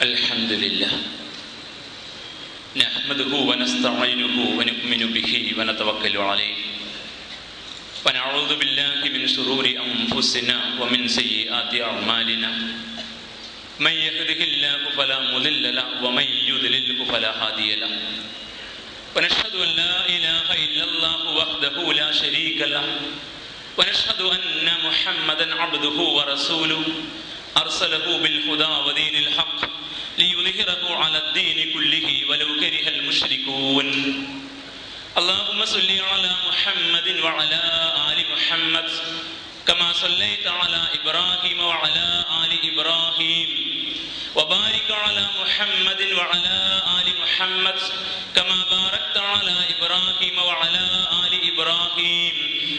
الحمد لله نحمده ونستعينه ونؤمن به ونتوكل عليه ونعوذ بالله من شرور أنفسنا ومن سيئات أعمالنا من يهده الله فلا مضل له ومن يضلل فلا هادي له ونشهد أن لا إله إلا الله وحده لا شريك له ونشهد أن محمدا عبده ورسوله أرسله بالهدى ودين الحق ليظهره على الدين كله ولو كره المشركون اللهم صل على محمد وعلى آل محمد كما صليت على إبراهيم وعلى آل إبراهيم وبارك على محمد وعلى آل محمد كما باركت على إبراهيم وعلى آل إبراهيم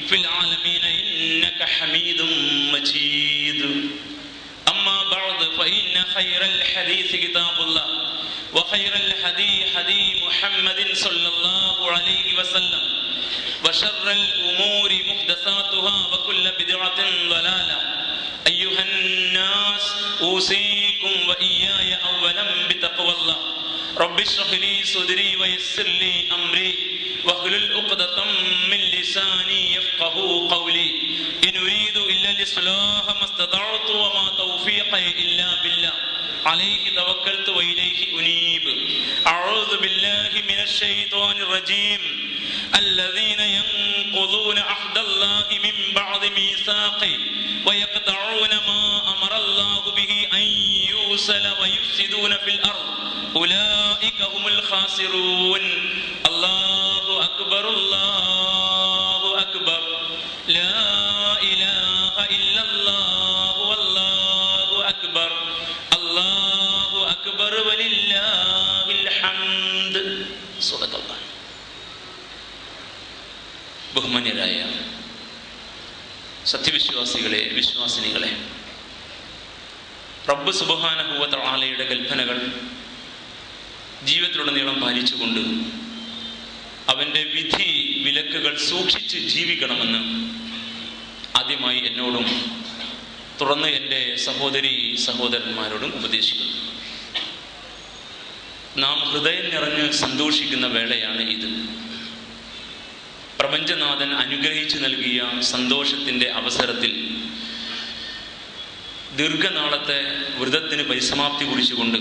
في العالمين إنك حميد مجيد أما بعد فإن خير الحديث كتاب الله وخير الهدي هدي محمد صلى الله عليه وسلم وشر الأمور محدثاتها وكل بدعة ضلالة أيها الناس أوصيكم وإياي أولا بتقوى الله رب اشرح لي صدري ويسر لي أمري واحلل عقدة من لساني يفقهوا قولي إن أريد إلا الإصلاح ما استطعت وما توفيقي إلا بالله عليه توكلت وإليه أنيب أعوذ بالله من الشيطان الرجيم الذين ينقضون عهد الله من بعد ميثاقه ويقطعون ما أمر الله به أن يوصل ويفسدون في الأرض أولئك هم الخاسرون الله أكبر الله أكبر لا إله إلا الله والله أكبر الله أكبر ولله الحمد صدق الله. ബഹുമാന്യരായ സത്യവിശ്വാസികളെ, വിശ്വാസിനികളെ, റബ്ബ് സുബ്ഹാനഹു വ തആലയുടെ കൽപ്പനകൾ ജീവിതത്തിലുടനീളം പാലിച്ചുകൊണ്ട് അവൻ്റെ വിധി വിലക്കുകൾ സൂക്ഷിച്ച് ജീവിക്കണമെന്ന് ആദ്യമായി എന്നോടും തുടർന്ന് എൻ്റെ സഹോദരി സഹോദരന്മാരോടും ഉപദേശിക്കുന്നു. നാം ഹൃദയം നിറഞ്ഞ് സന്തോഷിക്കുന്ന വേളയാണ് ഇത്. പ്രപഞ്ചനാഥൻ അനുഗ്രഹിച്ചു നൽകിയ സന്തോഷത്തിൻ്റെ അവസരത്തിൽ ദീർഘനാളത്തെ വ്രതത്തിന് പരിസമാപ്തി കുറിച്ചുകൊണ്ട്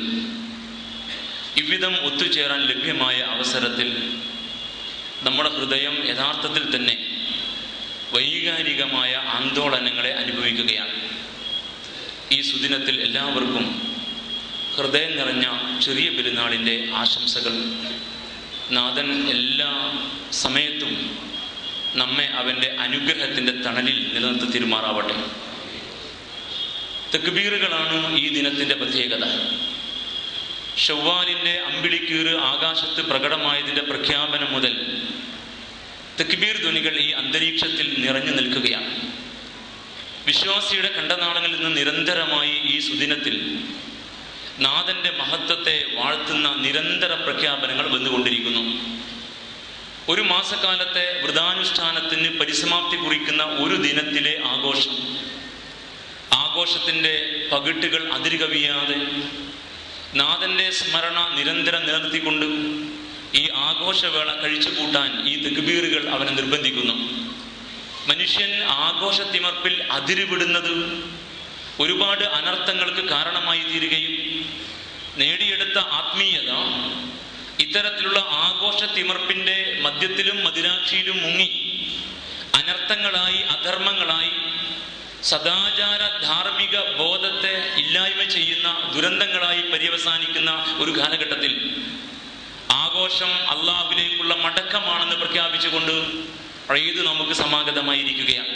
ഇவ்விധം ഒത്തുചേരാൻ ലഭ്യമായ അവസരത്തിൽ നമ്മുടെ ഹൃദയം യഥാർത്ഥത്തിൽ തന്നെ വൈകാരികമായ ആന്തോളനങ്ങളെ അനുഭവിക്കുകയാണ്. ഈ സുദിനത്തിൽ എല്ലാവർക്കും ഹൃദയം നിറഞ്ഞ ചെറിയ പെരുന്നാളിൻ്റെ ആശംസകൾ. നാഥൻ എല്ലാ സമയത്തും നമ്മെ അവൻ്റെ അനുഗ്രഹത്തിൻ്റെ തണലിൽ നിലനിർത്തി തീരുമാറാവട്ടെ. തക്ബീറുകളാണ് ഈ ദിനത്തിൻ്റെ പ്രത്യേകത. ഷവ്വാലിൻ്റെ അമ്പിളിക്കീറ് ആകാശത്ത് പ്രകടമായതിൻ്റെ പ്രഖ്യാപനം മുതൽ തക്ബീർ ധ്വനികൾ ഈ അന്തരീക്ഷത്തിൽ നിറഞ്ഞു നിൽക്കുകയാണ്. വിശ്വാസിയുടെ കണ്ടനാളങ്ങളിൽ നിന്ന് നിരന്തരമായി ഈ സുദിനത്തിൽ നാഥൻ്റെ മഹത്വത്തെ വാഴ്ത്തുന്ന നിരന്തര പ്രഖ്യാപനങ്ങൾ വന്നുകൊണ്ടിരിക്കുന്നു. ഒരു മാസക്കാലത്തെ വ്രതാനുഷ്ഠാനത്തിന് പരിസമാപ്തി കുറിക്കുന്ന ഒരു ദിനത്തിലെ ആഘോഷത്തിൻ്റെ പകിട്ടുകൾ അതിരുകവിയാതെ നാഥൻ്റെ സ്മരണ നിരന്തരം നിലനിർത്തിക്കൊണ്ട് ഈ ആഘോഷവേള കഴിച്ചു കൂട്ടാൻ ഈ തക്ബീറുകൾ അവനെ നിർബന്ധിക്കുന്നു. മനുഷ്യൻ ആഘോഷത്തിമർപ്പിൽ അതിരുവിടുന്നത് ഒരുപാട് അനർത്ഥങ്ങൾക്ക് കാരണമായി തീരുകയും നേടിയെടുത്ത ആത്മീയത ഇത്തരത്തിലുള്ള ആഘോഷത്തിമർപ്പിൻ്റെ മധ്യത്തിലും മദിരാക്ഷിയിലും മുങ്ങി അനർത്ഥങ്ങളായി, അധർമ്മങ്ങളായി, സദാചാര ധാർമ്മിക ബോധത്തെ ഇല്ലായ്മ ചെയ്യുന്ന ദുരന്തങ്ങളായി പര്യവസാനിക്കുന്ന ഒരു കാലഘട്ടത്തിൽ ആഘോഷം അള്ളാഹുവിലേക്കുള്ള മടക്കമാണെന്ന് പ്രഖ്യാപിച്ചുകൊണ്ട് ഈദ് നമുക്ക് സമാഗതമായിരിക്കുകയാണ്.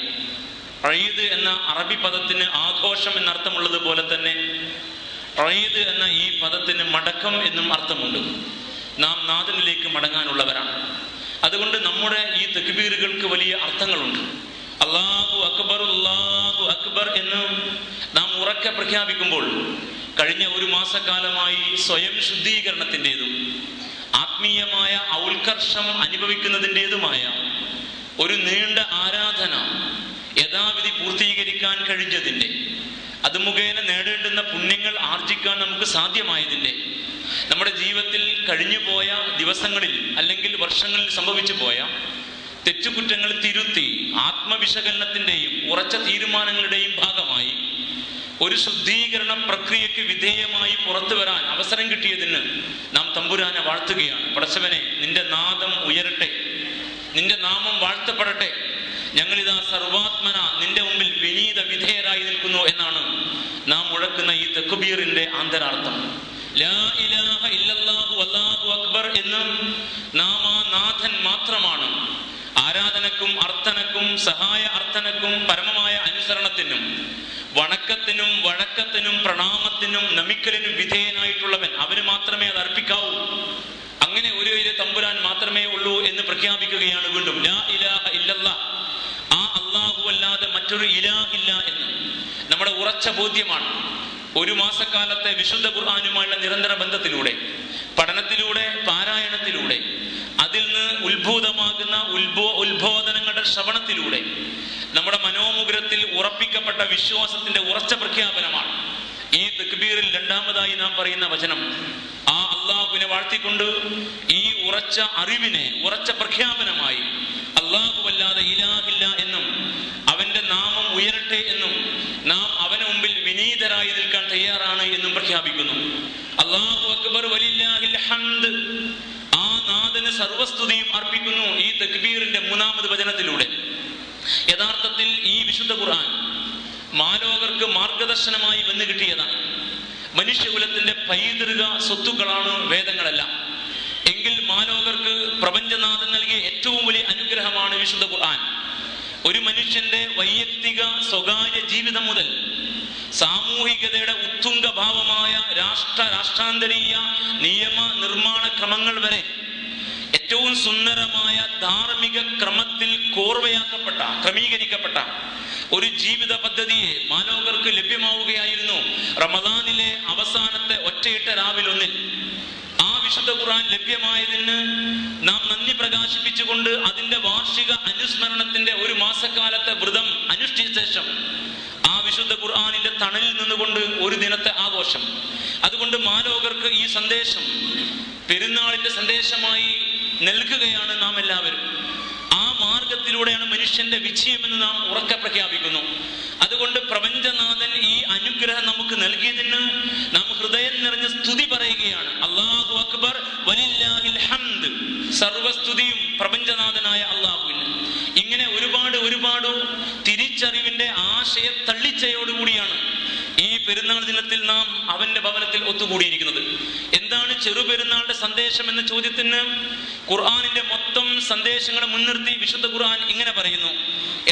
ഈദ് എന്ന അറബി പദത്തിന് ആഘോഷം എന്നർത്ഥമുള്ളത് പോലെ തന്നെ ഈദ് എന്ന ഈ പദത്തിന് മടക്കം എന്നും അർത്ഥമുണ്ട്. നാം നാഥനിലേക്ക് മടങ്ങാനുള്ളവരാണ്. അതുകൊണ്ട് നമ്മുടെ ഈ തക്ബീറുകൾക്ക് വലിയ അർത്ഥങ്ങളുണ്ട്. അല്ലാഹു അക്ബർ, അല്ലാഹു അക്ബർ എന്ന് നാം ഉറക്കെ പ്രഖ്യാപിക്കുമ്പോൾ കഴിഞ്ഞ ഒരു മാസക്കാലമായി സ്വയം ശുദ്ധീകരണത്തിൻ്റെതും ആത്മീയമായ ഔത്കർഷം അനുഭവിക്കുന്നതിൻ്റെതുമായ ഒരു നീണ്ട ആരാധന യഥാവിധി പൂർത്തീകരിക്കാൻ കഴിഞ്ഞതിൻ്റെ അത് മുഖേന നേടേണ്ടുന്ന പുണ്യങ്ങൾ ആർജിക്കാൻ നമുക്ക് സാധ്യമായതില്ലേ? നമ്മുടെ ജീവിതത്തിൽ കഴിഞ്ഞുപോയ ദിവസങ്ങളിൽ അല്ലെങ്കിൽ വർഷങ്ങളിൽ സംഭവിച്ചു പോയ തെറ്റുകുറ്റങ്ങൾ തിരുത്തി ആത്മവിശകലനത്തിൻ്റെയും ഉറച്ച തീരുമാനങ്ങളുടെയും ഭാഗമായി ഒരു ശുദ്ധീകരണ പ്രക്രിയക്ക് വിധേയമായി പുറത്തു വരാൻ അവസരം കിട്ടിയതിന് നാം തമ്പുരാനെ വാഴ്ത്തുകയാണ്. പടച്ചവനെ, നിന്റെ നാദം ഉയരട്ടെ, നിന്റെ നാമം വാഴ്ത്തപ്പെടട്ടെ. ഞങ്ങളിതാ സർവാത്മന നിന്റെ മുമ്പിൽ വിനീത വിധേയരായി നിൽക്കുന്നു എന്നാണ് നാം മുഴക്കുന്ന ഈ തക്ബീറിന്റെ ആന്തരാർത്ഥം. ലാ ഇലാഹ ഇല്ലല്ലാഹു അല്ലാഹു അക്ബർ എന്ന് നാം ആ നാഥൻ മാത്രമാണ് ആരാധനക്കും അർത്ഥനക്കും സഹായ അർത്ഥനക്കും പരമമായ അനുസരണത്തിനും വണക്കത്തിനും വഴക്കത്തിനും പ്രണാമത്തിനും നമിക്കലിനും വിധേയനായിട്ടുള്ളവൻ. അവന് മാത്രമേ അത് അർപ്പിക്കാവൂ. അങ്ങനെ ഒരു തമ്പുരാൻ മാത്രമേ ഉള്ളൂ എന്ന് പ്രഖ്യാപിക്കുകയാണ് വീണ്ടും. ലാ ഇലാഹ ഇല്ലല്ലാഹ്, ആ അല്ലാഹു അല്ലാതെ മറ്റൊരു ഇലാഹില്ല എന്ന് നമ്മുടെ ഉറച്ച ബോധ്യമാണ്. ഒരു മാസക്കാലത്തെ വിശുദ്ധ ഖുർആനുമായുള്ള നിരന്തര ബന്ധത്തിലൂടെ, പഠനത്തിലൂടെ, പാരായണത്തിലൂടെ, അതിൽ നിന്ന് ഉത്ഭൂതമാകുന്ന ഉത്ബോധനങ്ങളുടെ ശ്രവണത്തിലൂടെ നമ്മുടെ മനോമുഗ്രത്തിൽ ഉറപ്പിക്കപ്പെട്ട വിശ്വാസത്തിന്റെ ഉറച്ച പ്രഖ്യാപനമാണ് ഈ തക്ബീറിൽ രണ്ടാമതായി നാം പറയുന്ന വചനം. ആ അള്ളാഹുവിനെ വാഴ്ത്തിക്കൊണ്ട് ഈ ഉറച്ച അറിവിനെ ഉറച്ച പ്രഖ്യാപനമായി അല്ലാഹുവല്ലാതെ ഇലാഹില്ല എന്നും അവന്റെ നാമം ഉയരട്ടെ എന്നും നാം അവന് മുമ്പിൽ വിനീതരായി നിൽക്കാൻ തയ്യാറാണ് എന്നും പ്രഖ്യാപിക്കുന്നു. അല്ലാഹു അക്ബർ വലില്ലാഹിൽ ഹംദ്, ആ നാഥന് സർവസ്തുതിയും അർപ്പിക്കുന്നു ഈ തക്ബീറിന്റെ മൂന്നാമത് വചനത്തിലൂടെ. യഥാർത്ഥത്തിൽ ഈ വിശുദ്ധ ഖുർആൻ മാലോകർക്ക് മാർഗദർശനമായി വന്നു കിട്ടിയതാണ്. മനുഷ്യകുലത്തിന്റെ പൈതൃക സ്വത്തുക്കളാണ് വേദങ്ങളെല്ലാം. എങ്കിൽ മാലോകർക്ക് പ്രപഞ്ചനാഥൻ നൽകിയ ഏറ്റവും വലിയ അനുഗ്രഹമാണ് വിശുദ്ധ ഖുർആൻ. ഒരു മനുഷ്യന്റെ വൈയക്തിക സ്വകാര്യ ജീവിതം മുതൽ സാമൂഹികതയുടെ ഉത്തുംഗഭാവമായ രാഷ്ട്രാന്തരീയ നിയമ നിർമ്മാണ ക്രമങ്ങൾ വരെ ഏറ്റവും സുന്ദരമായ ധാർമ്മിക ക്രമത്തിൽ ക്രമീകരിക്കപ്പെട്ട ഒരു ജീവിത പദ്ധതിയെ മാലോകർക്ക് ലഭ്യമാവുകയായിരുന്നു റമദാനിലെ അവസാനത്തെ ഒറ്റയിട്ട രാവിലൊന്നിൽ. ആ വിശുദ്ധ ഖുർആൻ ലഭ്യമായതിന് നാം നന്ദി പ്രകാശിപ്പിച്ചുകൊണ്ട് അതിന്റെ വാർഷിക അനുസ്മരണത്തിന്റെ ഒരു മാസക്കാലത്തെ വ്രതം അനുഷ്ഠിച്ച ശേഷം ആ വിശുദ്ധ ഖുർആനിന്റെ തണലിൽ നിന്നുകൊണ്ട് ഒരു ദിനത്തെ ആഘോഷം. അതുകൊണ്ട് മാലോകർക്ക് ഈ സന്ദേശം പെരുന്നാളിന്റെ സന്ദേശമായി നൽകുകയാണ് നാം എല്ലാവരും. ആ മാർഗത്തിലൂടെയാണ് മനുഷ്യന്റെ വിജയമെന്ന് നാം ഉറക്കെ പ്രഖ്യാപിക്കുന്നു. അതുകൊണ്ട് പ്രപഞ്ചനാഥൻ ഈ അനുഗ്രഹം നമുക്ക് നൽകിയതിന് നാം ഹൃദയം നിറഞ്ഞ സ്തുതി പറയുകയാണ്. അല്ലാഹു അക്ബർ വലില്ലാഹിൽ ഹംദ്, സർവസ്തുതിയും പ്രപഞ്ചനാഥനായ അല്ലാഹുവിന്. ഇങ്ങനെ ഒരുപാട് തിരിച്ചറിവിന്റെ ആശയ തള്ളിച്ചയോടുകൂടിയാണ് ഈ പെരുന്നാൾ ദിനത്തിൽ നാം അവന്റെ ഭവനത്തിൽ ഒത്തുകൂടിയിരിക്കുന്നത്. എന്താണ് ചെറുപെരുന്നാളുടെ സന്ദേശം എന്ന ചോദ്യത്തിന് ഖുർആനിന്റെ മൊത്തം സന്ദേശങ്ങളെ മുൻനിർത്തി വിശുദ്ധ ഖുർആൻ ഇങ്ങനെ പറയുന്നു.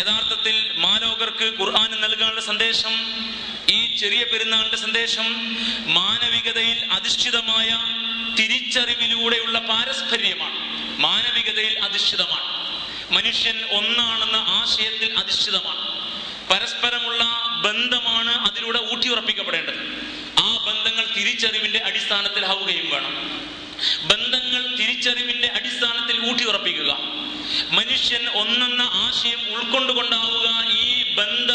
യഥാർത്ഥത്തിൽ മാലോകർക്ക് ഖുർആൻ നൽകാനുള്ള സന്ദേശം, ഈ ചെറിയ പെരുന്നാളിന്റെ സന്ദേശം മാനവികതയിൽ അധിഷ്ഠിതമായ തിരിച്ചറിവിലൂടെയുള്ള പാരസ്പര്യമാണ്. മാനവികതയിൽ അധിഷ്ഠിതമാണ്. മനുഷ്യൻ ഒന്നാണെന്ന ആശയത്തിൽ അധിഷ്ഠിതമാണ്. പരസ്പരമുള്ള ബന്ധമാണ് അതിലൂടെ ഊട്ടിയുറപ്പിക്കപ്പെടേണ്ടത്. ആ ബന്ധങ്ങൾ തിരിച്ചറിവിന്റെ അടിസ്ഥാനത്തിലാവുകയും വേണം. ബന്ധങ്ങൾ തിരിച്ചറിവിന്റെ അടിസ്ഥാനത്തിൽ ഊട്ടിയുറപ്പിക്കുക. മനുഷ്യൻ ഒന്നെന്ന ആശയം ഉൾക്കൊണ്ടുകൊണ്ടാവുക ഈ ബന്ധ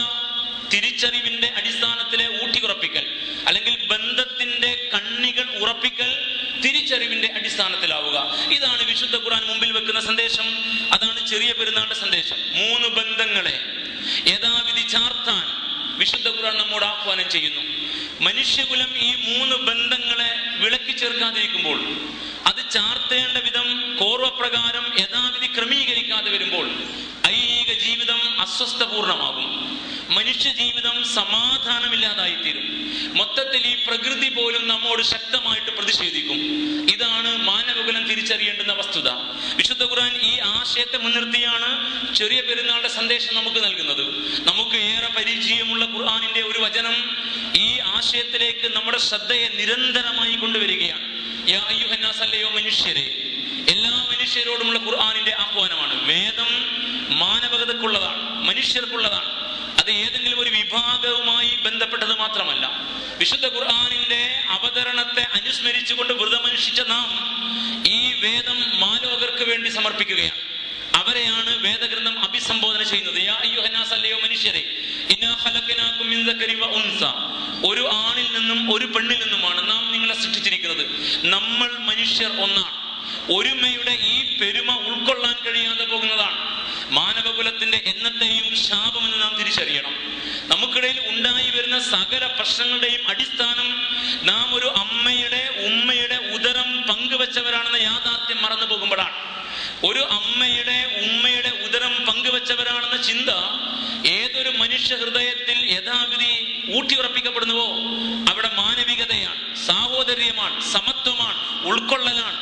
തിരിച്ചറിവിന്റെ അടിസ്ഥാനത്തിലെ ഊട്ടിയുറപ്പിക്കൽ, അല്ലെങ്കിൽ ബന്ധത്തിന്റെ കണ്ണികൾ ഉറപ്പിക്കൽ തിരിച്ചറിവിന്റെ അടിസ്ഥാനത്തിലാവുക. ഇതാണ് വിശുദ്ധ ഖുർആൻ മുമ്പിൽ വെക്കുന്ന സന്ദേശം. അതാണ് ചെറിയ പെരുന്നാളിന്റെ സന്ദേശം. 3 ബന്ധങ്ങളെ യഥാവിധി ചാർത്താൻ വിശുദ്ധ ഖുർആൻ നമ്മോട് ആഹ്വാനം ചെയ്യുന്നു. മനുഷ്യകുലം ഈ 3 ബന്ധങ്ങളെ വിളക്കി ചേർക്കാതിരിക്കുമ്പോൾ, അത് ചാർത്തേണ്ട വിധം കോർവപ്രകാരം യഥാവിധി ക്രമീകരിക്കാതെ വരുമ്പോൾ ഐഹിക ജീവിതം അസ്വസ്ഥപൂർണമാകും. മനുഷ്യ ജീവിതം സമാധാനമില്ലാതായിത്തീരും. മൊത്തത്തിൽ ഈ പ്രകൃതി പോലും നമ്മോട് ശക്തമായിട്ട് പ്രതിഷേധിക്കും. ഇതാണ് മാനവകുലം തിരിച്ചറിയേണ്ടുന്ന വസ്തുത. വിശുദ്ധ ഖുർആൻ ഈ ആശയത്തെ മുൻനിർത്തിയാണ് ചെറിയ പെരുന്നാളുടെ സന്ദേശം നമുക്ക് നൽകുന്നത്. നമുക്ക് ഏറെ പരിചയമുള്ള ഖുർആനിന്റെ ഒരു വചനം ഈ ആശയത്തിലേക്ക് നമ്മുടെ ശ്രദ്ധയെ നിരന്തരമായി കൊണ്ടുവരികയാണ്. യാ അയ്യുഹന്നാസ്, അല്ലയോ മനുഷ്യരെ, എല്ലാ മനുഷ്യരോടുമുള്ള ഖുർആനിന്റെ ആഹ്വാനമാണ്. വേദം മാനവകതക്കുള്ളതാണ്, മനുഷ്യർക്കുള്ളതാണ്. അത് ഏതെങ്കിലും ഒരു വിഭാഗവുമായി ബന്ധപ്പെട്ടത് മാത്രമല്ല. വിശുദ്ധ ഖുർആനിന്റെ അവതരണത്തെ അനുസ്മരിച്ചുകൊണ്ട് വ്രതമനുഷ്ഠിച്ച നാം ഈ വേദം മാലോകർക്ക് വേണ്ടി സമർപ്പിക്കുകയാണ്. അവരെയാണ് വേദഗ്രന്ഥം അഭിസംബോധന ചെയ്യുന്നത്. യാ അയ്യുഹന്നാസ്, അല്ലയോ മനുഷ്യരെ, ഇന്നാ ഖലഖനാകും മിൻ ദക്കരിൻ വ ഉൻസ, ഒരു ആണിൽ നിന്നും ഒരു പെണ്ണിൽ നിന്നുമാണ് നാം നിങ്ങളെ സൃഷ്ടിച്ചിരിക്കുന്നത്. നമ്മൾ മനുഷ്യർ ഒന്നാണ്. ഒരുമയുടെ ഈ പെരുമ ഉൾക്കൊള്ളാൻ കഴിയാതെ പോകുന്നതാണ് മാനവകുലത്തിന്റെ എന്നത്തെയും ശാപമെന്ന് നാം തിരിച്ചറിയണം. നമുക്കിടയിൽ ഉണ്ടായി വരുന്ന സകല പ്രശ്നങ്ങളുടെയും അടിസ്ഥാനം നാം ഒരു അമ്മയുടെ ഉമ്മയുടെ ഉദരം പങ്കുവെച്ചവരാണെന്ന യാഥാർത്ഥ്യം മറന്നു പോകുമ്പോഴാണ്. ഒരു അമ്മയുടെ ഉമ്മയുടെ ഉദരം പങ്കുവെച്ചവരാണെന്ന ചിന്ത ഏതൊരു മനുഷ്യ ഹൃദയത്തിൽ യഥാവിധി ഊട്ടിയുറപ്പിക്കപ്പെടുന്നുവോ അവിടെ മാനവികതയാണ്, സാഹോദര്യമാണ്, സമത്വമാണ്, ഉൾക്കൊള്ളലാണ്,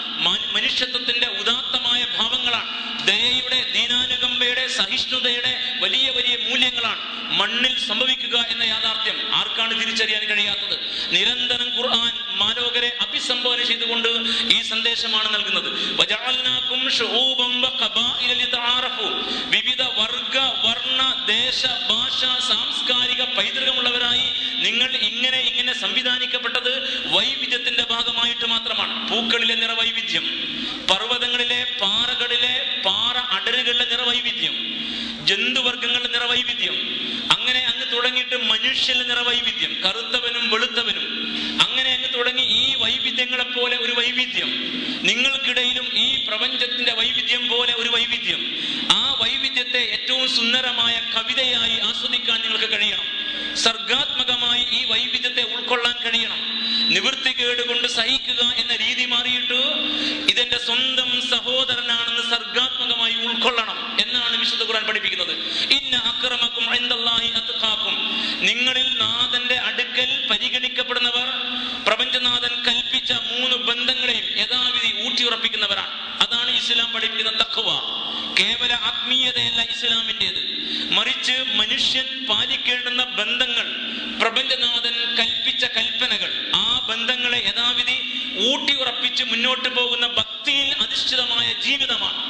മനുഷ്യത്വത്തിന്റെ ഉദാത്തമായ ഭാവങ്ങളാണ്, ദയയുടെ, ദീനാനുകമ്പയുടെ, സഹിഷ്ണുതയുടെ വലിയ വലിയ മൂല്യങ്ങളാണ് മണ്ണിൽ സംഭവിക്കുക എന്ന യാഥാർത്ഥ്യം ആർക്കാണ് തിരിച്ചറിയാൻ കഴിയാത്തത്? നിരന്തരം ഖുർആൻ മാലോകരെ അഭിസംബോധന ചെയ്തുകൊണ്ട് ഈ സന്ദേശമാണ് നൽകുന്നത്. വജഅൽനാകും ശുഊബൻ വഖബാഇല ലിതആറഫു, വിവിധ വർഗ വർണ്ണ ദേശ ഭാഷ സാംസ്കാരിക പൈതൃകമുള്ളവരായി നിങ്ങൾ ഇങ്ങനെ സംവിധാനിക്കപ്പെട്ടത് വൈവിധ്യത്തിന്റെ ഭാഗമായിട്ട് മാത്രമാണ്. പൂക്കളിലെ നിറവൈവിധ്യം, പർവ്വതങ്ങളിലെ പാറകളിലെ പാറ അടരുകളിലെ നിറവൈവിധ്യം, ജന്തുവർഗങ്ങളുടെ നിറവൈവിധ്യം, അങ്ങനെ അങ്ങ് തുടങ്ങിയിട്ട് മനുഷ്യന്റെ നിറവൈവിധ്യം, കറുത്തവനും വെളുത്തവനും, അങ്ങനെ അങ്ങ് തുടങ്ങി ഈ വൈവിധ്യങ്ങളെ പോലെ ഒരു വൈവിധ്യം, നിങ്ങൾക്കിടയിലും ഈ പ്രപഞ്ചത്തിന്റെ വൈവിധ്യം പോലെ ഒരു വൈവിധ്യം. ആ വൈവിധ്യത്തെ ഏറ്റവും സുന്ദരമായ കവിതയായി ആസ്വദിക്കാൻ നിങ്ങൾക്ക് കഴിയണം. സർഗാത്മകമായി ഈ വൈവിധ്യത്തെ ഉൾക്കൊള്ളാൻ കഴിയണം. നിവൃത്തികേട് കൊണ്ട് സഹിക്കുക എന്ന രീതി മാറിയിട്ട് ഇതെന്റെ സ്വന്തം സഹോദരനാണെന്ന് സർഗാത്മകമായി ഉൾക്കൊള്ളണം എന്നാണ് വിശുദ്ധ ഖുർആൻ പഠിപ്പിക്കുന്നത്. ഇന്ന അക്രമക്കും ഇൻദല്ലാഹി അത്ഖാക്കും, നിങ്ങളിൽ നാഥന്റെ അടുക്കൽ പരിഗണിക്കപ്പെടുന്നവർ പ്രപഞ്ചനാഥൻ കൽപ്പിച്ച 3 ബന്ധങ്ങളെയും യഥാവിധി ഊട്ടിയുറപ്പിക്കുന്നവരാണ്. അതാണ് ഇസ്ലാം പഠിപ്പിക്കുന്ന തഖ്വ. കേവല ആത്മീയതയല്ല ഇസ്ലാമിൻ്റെത്, മറിച്ച് മനുഷ്യൻ പാലിക്കേണ്ടുന്ന ബന്ധങ്ങൾ, പ്രപഞ്ചനാഥൻ കൽപ്പിച്ച കൽപ്പനകൾ, ആ ബന്ധങ്ങളെ യഥാവിധി ഊട്ടിയുറപ്പിച്ച് മുന്നോട്ട് പോകുന്ന ഭക്തിയിൽ അധിഷ്ഠിതമായ ജീവിതമാണ്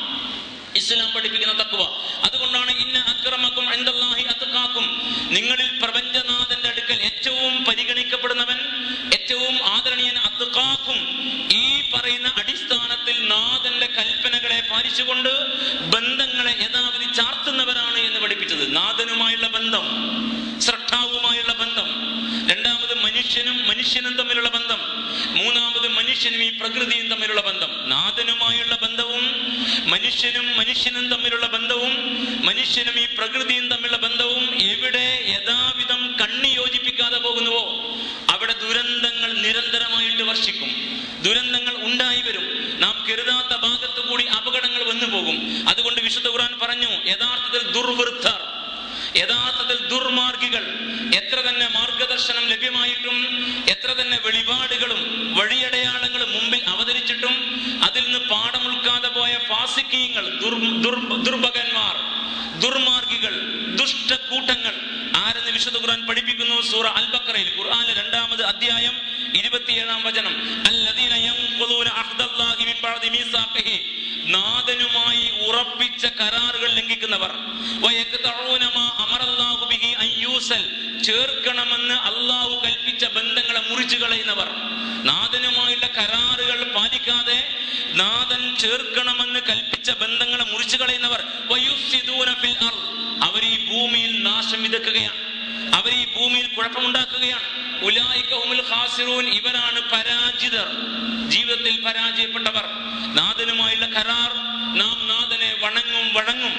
ഇസ്ലാം പഠിപ്പിക്കുന്ന തഖ്വ. അതുകൊണ്ടാണ് ഇന്ന അക്രമക്കും ഇൻദല്ലാഹി അത്ഖാക്കും, നിങ്ങളിൽ പ്രപഞ്ചനാഥന്റെ അടുക്കൽ ഏറ്റവും പരിഗണിക്കപ്പെടുന്നവൻ, ഏറ്റവും ആദരണീയൻ അത്ഖാക്കും, ഈ പറയുന്ന അടിസ്ഥാനത്തിൽ നാഥന്റെ കൽപ്പനകളെ പാലിച്ചുകൊണ്ട് ബന്ധങ്ങളെ യഥാവിധി ചാർത്തുന്നവരാണ് എന്ന് പഠിപ്പിച്ചത്. നാഥനുമായുള്ള ബന്ധം, സ്രഷ്ടാവുമായുള്ള ബന്ധം, രണ്ടാമത് മനുഷ്യനും തമ്മിലുള്ള ബന്ധം, മൂന്നാമത് മനുഷ്യനും ഈ പ്രകൃതിയും തമ്മിലുള്ള ബന്ധം. നാഥനുമായുള്ള ബന്ധവും മനുഷ്യനും തമ്മിലുള്ള ബന്ധവും മനുഷ്യനും ഈ പ്രകൃതിയും തമ്മിലുള്ള ബന്ധവും എവിടെ യഥാവിധം കണ്ണി യോജിപ്പിക്കാതെ പോകുന്നുവോ അവിടെ ദുരന്തങ്ങൾ നിരന്തരമായിട്ട് വർഷിക്കും. ദുരന്തങ്ങൾ ഉണ്ടായി വരും. നാം കരുതാത്ത ഭാഗത്തു കൂടി അപകടങ്ങൾ വന്നു പോകും. അതുകൊണ്ട് വിശുദ്ധ ഖുർആൻ പറഞ്ഞു, യഥാർത്ഥത്തിൽ ദുർവൃത്തർ, യഥാർത്ഥത്തിൽ ദുർമാർഗികൾ, എത്ര തന്നെ മാർഗദർശനം ലഭ്യമായിട്ടും എത്ര തന്നെ വെളിപാടുകളും വഴിയടയാളങ്ങളും മുമ്പിൽ അവതരിച്ചിട്ടും അതിൽ നിന്ന് പാഠം ഉൾക്കാതെ പോയ ഫാസിഖീങ്ങൾ, ദുർഭകന്മാർ, ദുർമാർഗികൾ, ദുഷ്ടക്കൂട്ടങ്ങൾ ആരെന്ന് വിശുദ്ധ ഖുർആൻ പഠിപ്പിക്കുന്നു. സൂറ അൽ ബഖറയിൽ ഖുർആനിലെ 2-ാമത് അധ്യായം 27-ാം വചനം, അല്ലദീന യൻഖുദൂന അഹ്ദല്ലാഹി മിൻ ബഅദി മീസാഖിഹി, നാഥനുമായി ഉറപ്പിച്ച കരാറുകൾ ലംഘിക്കുന്നവർ, വയഖ്തഊന മാ അമറല്ലാഹു ബിഹി അൻ യൂസൽ, ചേർക്കണമെന്ന് അല്ലാഹു കൽപ്പിച്ച ബന്ധങ്ങളെ മുറിച്ചു കളയുന്നവർ, നാഥനുമായുള്ള കരാറുകൾ പാലിക്കാതെ നാഥൻ ചേർക്കണമെന്ന് കൽപ്പിച്ച ബന്ധങ്ങളെ മുറിച്ചു കളയുന്നവർ, വയുഫ്സിദൂന ഫിൽ അർദ്, അവർ ഈ ഭൂമിയിൽ നാശം വിതക്കുകയാണ്, അവർ ഈ ഭൂമിയിൽ കുഴപ്പമുണ്ടാക്കുകയാണ്. ഉലൈക ഹുമുൽ ഖാസിറൂൻ, ഇവരാണ് പരാജിതർ, ജീവിതത്തിൽ പരാജയപ്പെട്ടവർ. നാഥനുമായുള്ള കരാർ, നാം നാഥനെ വഴങ്ങും,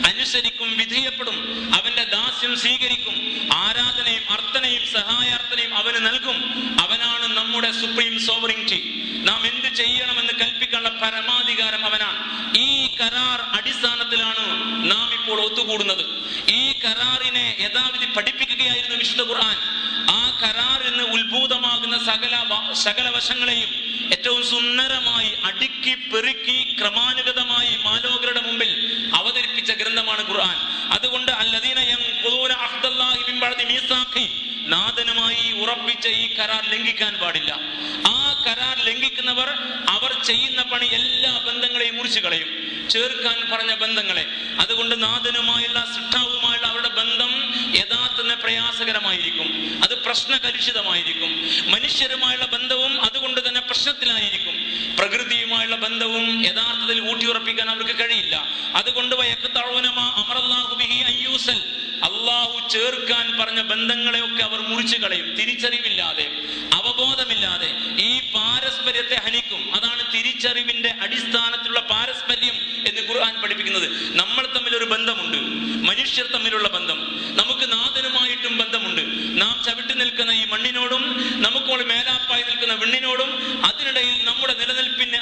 അനുസരിക്കും, വിധേയപ്പെടും, അവന്റെ ദാസ്യം സ്വീകരിക്കും, ആരാധനയും അർത്ഥനയും സഹായാർത്ഥനയും അവന് നൽകും. അവനാണ് നമ്മുടെ സുപ്രീം സോവറിറ്റി. നാം എന്ത് ചെയ്യണമെന്ന് കൽപ്പിക്കാനുള്ള പരമാധികാരം അവനാണ്. ഈ കരാർ അടിസ്ഥാനത്തിലാണ് നാം ഇപ്പോൾ ഒത്തുകൂടുന്നത്. ഈ കരാറിനെ യഥാവിധി പഠിപ്പിക്കുകയായിരുന്നു വിശുദ്ധ ഖുർആൻ. ആ കരാറിൽ നിന്ന് ഉത്ഭൂതമാകുന്ന സകല വശങ്ങളെയും ഏറ്റവും സുന്ദരമായി അടുക്കി പെറുക്കി ക്രമാനുഗതമായി മാലോകരുടെ മുമ്പിൽ അവതരിപ്പിച്ച ഗ്രന്ഥമാണ് ഖുർആൻ. അതുകൊണ്ട് അല്ലദീന യൻഖുദൂന അഹ്ദല്ലാഹി മിൻ ബഅദി മീസാഖി, നാഥനുമായി ഉറപ്പിച്ച ഈ കരാർ ലംഘിക്കാൻ പാടില്ല. ആ കരാർ ലംഘിക്കുന്നവർ അവർ ചെയ്യുന്ന പണി എല്ലാ ബന്ധങ്ങളെയും മുറിച്ചു കളയും, ചേർക്കാൻ പറഞ്ഞ ബന്ധങ്ങളെ. അതുകൊണ്ട് നാഥനുമായുള്ള സൃഷ്ടാവുമായുള്ള അവരുടെ ബന്ധം യഥാർത്ഥ പ്രയാസകരമായിരിക്കും, അത് പ്രശ്നകലുഷിതമായിരിക്കും. മനുഷ്യരുമായുള്ള ബന്ധവും അതുകൊണ്ട് തന്നെ പ്രശ്നത്തിലായിരിക്കും. പ്രകൃതിയുമായുള്ള ബന്ധവും യഥാർത്ഥത്തിൽ ഊട്ടിയുറപ്പിക്കാൻ അവർക്ക് കഴിയില്ല. അതുകൊണ്ട് പറഞ്ഞ ബന്ധങ്ങളെയൊക്കെ അവർ മുറിച്ചു കളയും. തിരിച്ചറിവില്ലാതെ, അവബോധമില്ലാതെ ഈ പാരസ്പര്യത്തെ ഹനിക്കും. അതാണ് തിരിച്ചറിവിന്റെ അടിസ്ഥാനത്തിലുള്ള പാരസ്പര്യം എന്ന് ഖുർആൻ പഠിപ്പിക്കുന്നത്. നമ്മൾ തമ്മിൽ ഒരു ബന്ധമുണ്ട്, മനുഷ്യർ തമ്മിലുള്ള ബന്ധം. നമുക്ക് നാഥനുമായിട്ടും ബന്ധമുണ്ട്. നാം ചവിട്ടി നിൽക്കുന്ന ഈ മണ്ണിനോടും നമുക്ക് മേലാപ്പായി നിൽക്കുന്ന വിണ്ണിനോടും അതിനിടയിൽ നമ്മുടെ നിലനിൽപ്പിന്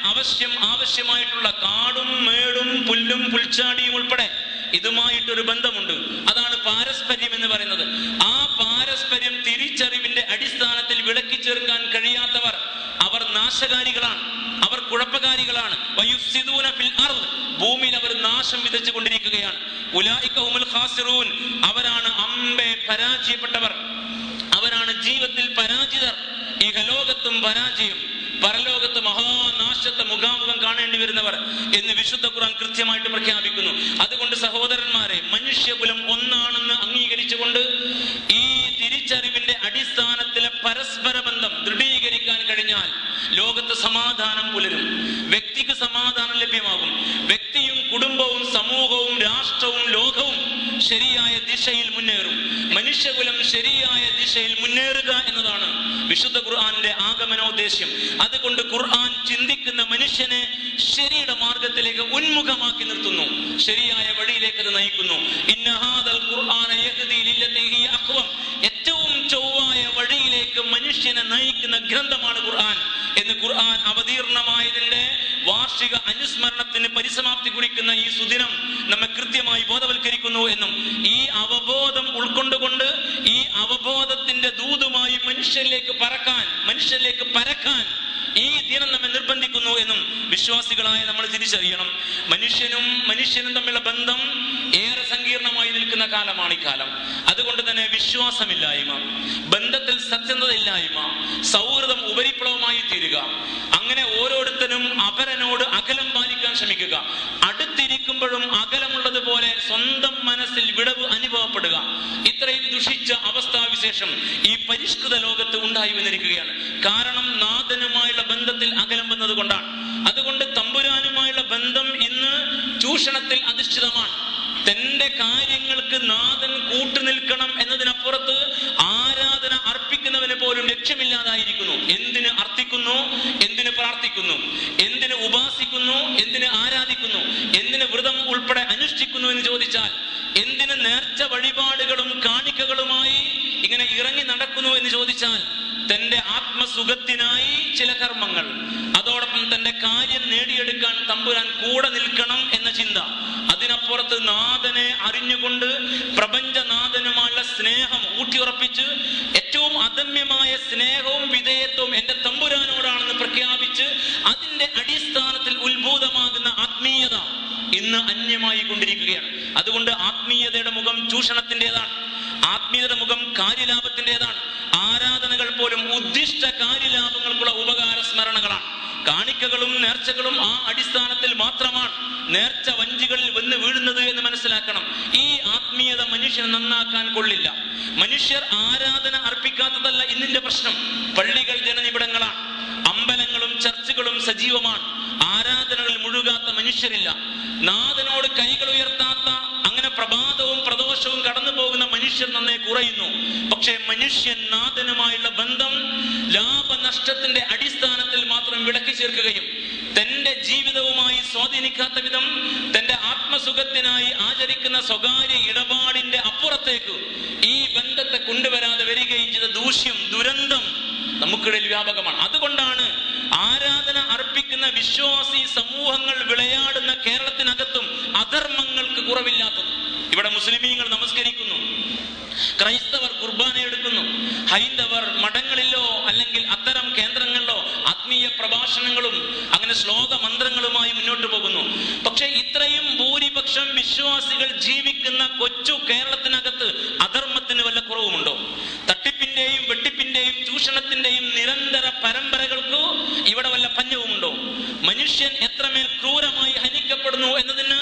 ആവശ്യമായിട്ടുള്ള കാടും മേടും പുല്ലും പുൽച്ചാടിയും ഉൾപ്പെടെ ഇതുമായിട്ടൊരു ബന്ധമുണ്ട്. അതാണ് പാരസ്പര്യം എന്ന് പറയുന്നത്. ആ പാരസ്പര്യം തിരിച്ചറിവിന്റെ അടിസ്ഥാനത്തിൽ വിളക്കി ചേർക്കാൻ കഴിയാത്തവർ അവർ നാശകാരികളാണ്, അവർ കുഴപ്പകാരികളാണ്. ഭൂമിയിൽ അവർ നാശം വിതച്ചു കൊണ്ടിരിക്കുകയാണ്. ഉലൈക ഹുമുൽ ഖാസിറൂൻ, അവരാണ് അമ്പെ പരാജയപ്പെട്ടവർ, അവരാണ് ജീവിതത്തിൽ പരാജിതർ. ഇഹലോകത്തും പരാജയം, പരലോകത്ത് മഹാനാശത്തെ മുഖാമുഖം കാണേണ്ടി വരുന്നവർ എന്ന് വിശുദ്ധ ഖുർആൻ കൃത്യമായിട്ട് പ്രഖ്യാപിക്കുന്നു. അതുകൊണ്ട് സഹോദരന്മാരെ, മനുഷ്യകുലം ഒന്നാണെന്ന് അംഗീകരിച്ചുകൊണ്ട് ഈ തിരിച്ചറിവിന്റെ അടിസ്ഥാനത്തിലെ പരസ്പര ബന്ധം ദൃഢീകരിക്കാൻ കഴിഞ്ഞാൽ ലോകത്ത് സമാധാനം പുലരും, വ്യക്തിക്ക് സമാധാനം ലഭ്യമാകും. വ്യക്തിയും കുടുംബവും സമൂഹവും രാഷ്ട്രവും ലോകവും ശരിയായ ദിശയിൽ മുന്നേറും. മനുഷ്യകുലം ശരിയായ ദിശയിൽ മുന്നേറുക എന്നതാണ് വിശുദ്ധ ഖുർആന്റെ ആഗമനോദ്ദേശ്യം. അതുകൊണ്ട് ഖുർആൻ ചിന്തിക്കുന്ന മനുഷ്യനെ ശരിയുടെ മാർഗത്തിലേക്ക് ഉന്മുഖമാക്കി നിർത്തുന്നു, ശരിയായ വഴിയിലേക്ക് അത് നയിക്കുന്നു. ഇന്ന ഹാദൽ ഖുർആന യഹ്ദി ലില്ലതി ഹിയ അഖ്വം, ഏറ്റവും ചൊവ്വായ വഴിയിലേക്ക് മനുഷ്യനെ നയിക്കുന്ന ഗ്രന്ഥമാണ് ഖുർആൻ എന്ന് ഖുർആൻ അവതീർണമായതിന്റെ വാർഷിക അനുസ്മരണത്തിന് പരിസമാപ്തി കുറിക്കുന്ന ഈ സുദിനം നമ്മെ കൃത്യമായി ബോധവൽക്കരിക്കുന്നു എന്നും ഈ അവബോധം ഉൾക്കൊണ്ടുകൊണ്ട് ഈ അവബോധത്തിന്റെ ദൂതുമായി മനുഷ്യരിലേക്ക് പരക്കാൻ ഈ ദിനം നമ്മെ നിർബന്ധിക്കുന്നു എന്നും വിശ്വാസികളായ നമ്മൾ തിരിച്ചറിയണം. മനുഷ്യനും തമ്മിലുള്ള ബന്ധം ഏറെ സങ്കീർണമായി നിൽക്കുന്ന കാലമാണ് ഈ കാലം. അതുകൊണ്ട് തന്നെ വിശ്വാസമില്ലായ്മ, ബന്ധത്തിൽ സത്യസന്ധതയില്ലായ്മ, സൗഹൃദം ഉപരിപ്ലവമായി തീരുക, അങ്ങനെ ഓരോരുത്തരും അപരനോട് അകലം പാലിക്കാൻ ശ്രമിക്കുക, അടുത്തിരിക്കുമ്പോഴും അകലമുള്ളതുപോലെ സ്വന്തം മനസ്സിൽ വിടവ് അനുഭവപ്പെടുക, ഇത്രയും ദുഷിച്ച അവസ്ഥാവിശേഷം ഈ പരിഷ്കൃത ലോകത്ത് ഉണ്ടായി വന്നിരിക്കുകയാണ്. കാരണം നാഥനുമായുള്ള ബന്ധത്തിൽ അകലം വന്നത് കൊണ്ടാണ്. അതുകൊണ്ട് തമ്പുരാനുമായുള്ള ബന്ധം ഇന്ന് ചൂഷണത്തിൽ അധിഷ്ഠിതമാണ്. തന്റെ കാര്യങ്ങൾക്ക് നാഥൻ കൂട്ടുനിൽക്കണം എന്നതിനപ്പുറത്ത് ആരാധന അർപ്പിക്കുന്നവന് പോലും ലക്ഷ്യമില്ലാതായിരിക്കുന്നു. എന്തിന് അർത്ഥിക്കുന്നു, എന്തിന് പ്രാർത്ഥിക്കുന്നു, എന്തിന് ഉപാസിക്കുന്നു, എന്തിന് ആരാധിക്കുന്നു, എന്തിന് വ്രതം ഉൾപ്പെടെ അനുഷ്ഠിക്കുന്നു എന്ന് ചോദിച്ചാൽ, എന്തിന് നേർച്ച വഴിപാടുകളും കാണിക്കകളുമായി ഇങ്ങനെ ഇറങ്ങി നടക്കുന്നു എന്ന് ചോദിച്ചാൽ, തന്റെ ആത്മസുഖത്തിനായി ചില കർമ്മങ്ങൾ, അതോടൊപ്പം തന്റെ കാര്യം നേടിയെടുക്കാൻ തമ്പുരാൻ കൂടെ നിൽക്കണം എന്ന ചിന്ത. അതിനപ്പുറത്ത് നാഥനെ അറിഞ്ഞുകൊണ്ട് പ്രപഞ്ചനാഥനുമായുള്ള സ്നേഹം ഊട്ടിയുറപ്പിച്ച് ഏറ്റവും അദമ്യമായ സ്നേഹവും വിധേയത്വവും എന്റെ തമ്പുരാനോടാണെന്ന് പ്രഖ്യാപിച്ച് അതിന്റെ അടിസ്ഥാനത്തിൽ ഉത്ഭൂതമാകുന്ന ആത്മീയത ഇന്ന് അന്യമായി കൊണ്ടിരിക്കുകയാണ്. അതുകൊണ്ട് ആത്മീയതയുടെ മുഖം ചൂഷണത്തിൻ്റെതാണ്, ആത്മീയതയുടെ മുഖം കാര്യലാഭത്തിൻ്റെതാണ്. ആരാധനകൾ പോലും ഉദ്ദിഷ്ട കാര്യലാഭങ്ങൾക്കുള്ള ഉപകാര സ്മരണകളാണ്. കാണിക്കകളും നേർച്ചകളും ആ അടിസ്ഥാനത്തിൽ മാത്രമാണ് നേർച്ച വഞ്ചികളിൽ വന്ന് വീഴുന്നത് എന്ന് മനസ്സിലാക്കണം. ഈ ആത്മീയത മനുഷ്യനെ നന്നാക്കാൻ കൊള്ളില്ല. മനുഷ്യർ ആരാധന അർപ്പിക്കാത്തതല്ല ഇന്നിന്റെ പ്രശ്നം. പള്ളികൾ ജനനിബിടങ്ങളാണ്, അമ്പലങ്ങളും ചർച്ചുകളും സജീവമാണ്. ആരാധനകളിൽ മുഴുകാത്ത മനുഷ്യരില്ല. നാഥനോട് കൈകൾ ഉയർത്താത്ത, അങ്ങനെ പ്രഭാതവും പ്രദോഷവും കടന്നു പോകുന്ന മനുഷ്യർ നന്നേ കുറയുന്നു. പക്ഷേ മനുഷ്യൻ നാഥനുമായുള്ള ബന്ധം ലാഭനഷ്ടത്തിന്റെ അടിസ്ഥാനത്തിൽ മാത്രം വിളക്കി ചേർക്കുകയും തന്റെ ജീവിതവുമായി സ്വാധീനിക്കാത്ത വിധം തന്റെ ആത്മസുഖത്തിനായി ആചരിക്കുന്ന സ്വകാര്യ ഇടപാടിന്റെ അപ്പുറത്തേക്ക് ഈ ബന്ധത്തെ കൊണ്ടുവരാതെ വരികയും ചെയ്ത ദൂഷ്യം, ദുരന്തം നമുക്കിടയിൽ വ്യാപകമാണ്. അതുകൊണ്ടാണ് ആരാധന അർപ്പിക്കുന്ന വിശ്വാസി സമൂഹങ്ങൾ വിളയാടുന്ന കേരളത്തിനകത്തും അധർമ്മങ്ങൾക്ക് കുറവില്ലാത്തത്. ഇവിടെ മുസ്ലിമീങ്ങൾ നമസ്കരിക്കുന്നു, ക്രൈസ്തവർ കുർബാന എടുക്കുന്നു, ഹൈന്ദവർ മഠങ്ങളിലോ അല്ലെങ്കിൽ അത്തരം കേന്ദ്രങ്ങളിലോ ആത്മീയ പ്രഭാഷണങ്ങളും അങ്ങനെ ശ്ലോക മന്ത്രങ്ങളുമായി മുന്നോട്ട് പോകുന്നു. പക്ഷെ ഇത്രയും ഭൂരിപക്ഷം വിശ്വാസികൾ ജീവിക്കുന്ന കൊച്ചു കേരളത്തിനകത്ത് അധർമ്മത്തിന് വല്ല കുറവുമുണ്ടോ? തട്ടിപ്പിന്റെയും വെട്ടിപ്പിന്റെയും ചൂഷണത്തിന്റെയും നിരന്തര പരമ്പരകൾക്ക് ഇവിടെ വല്ല പഞ്ഞവുമുണ്ടോ? മനുഷ്യൻ എത്രമേൽ ക്രൂരമായി ഹനിക്കപ്പെടുന്നു എന്നതിന്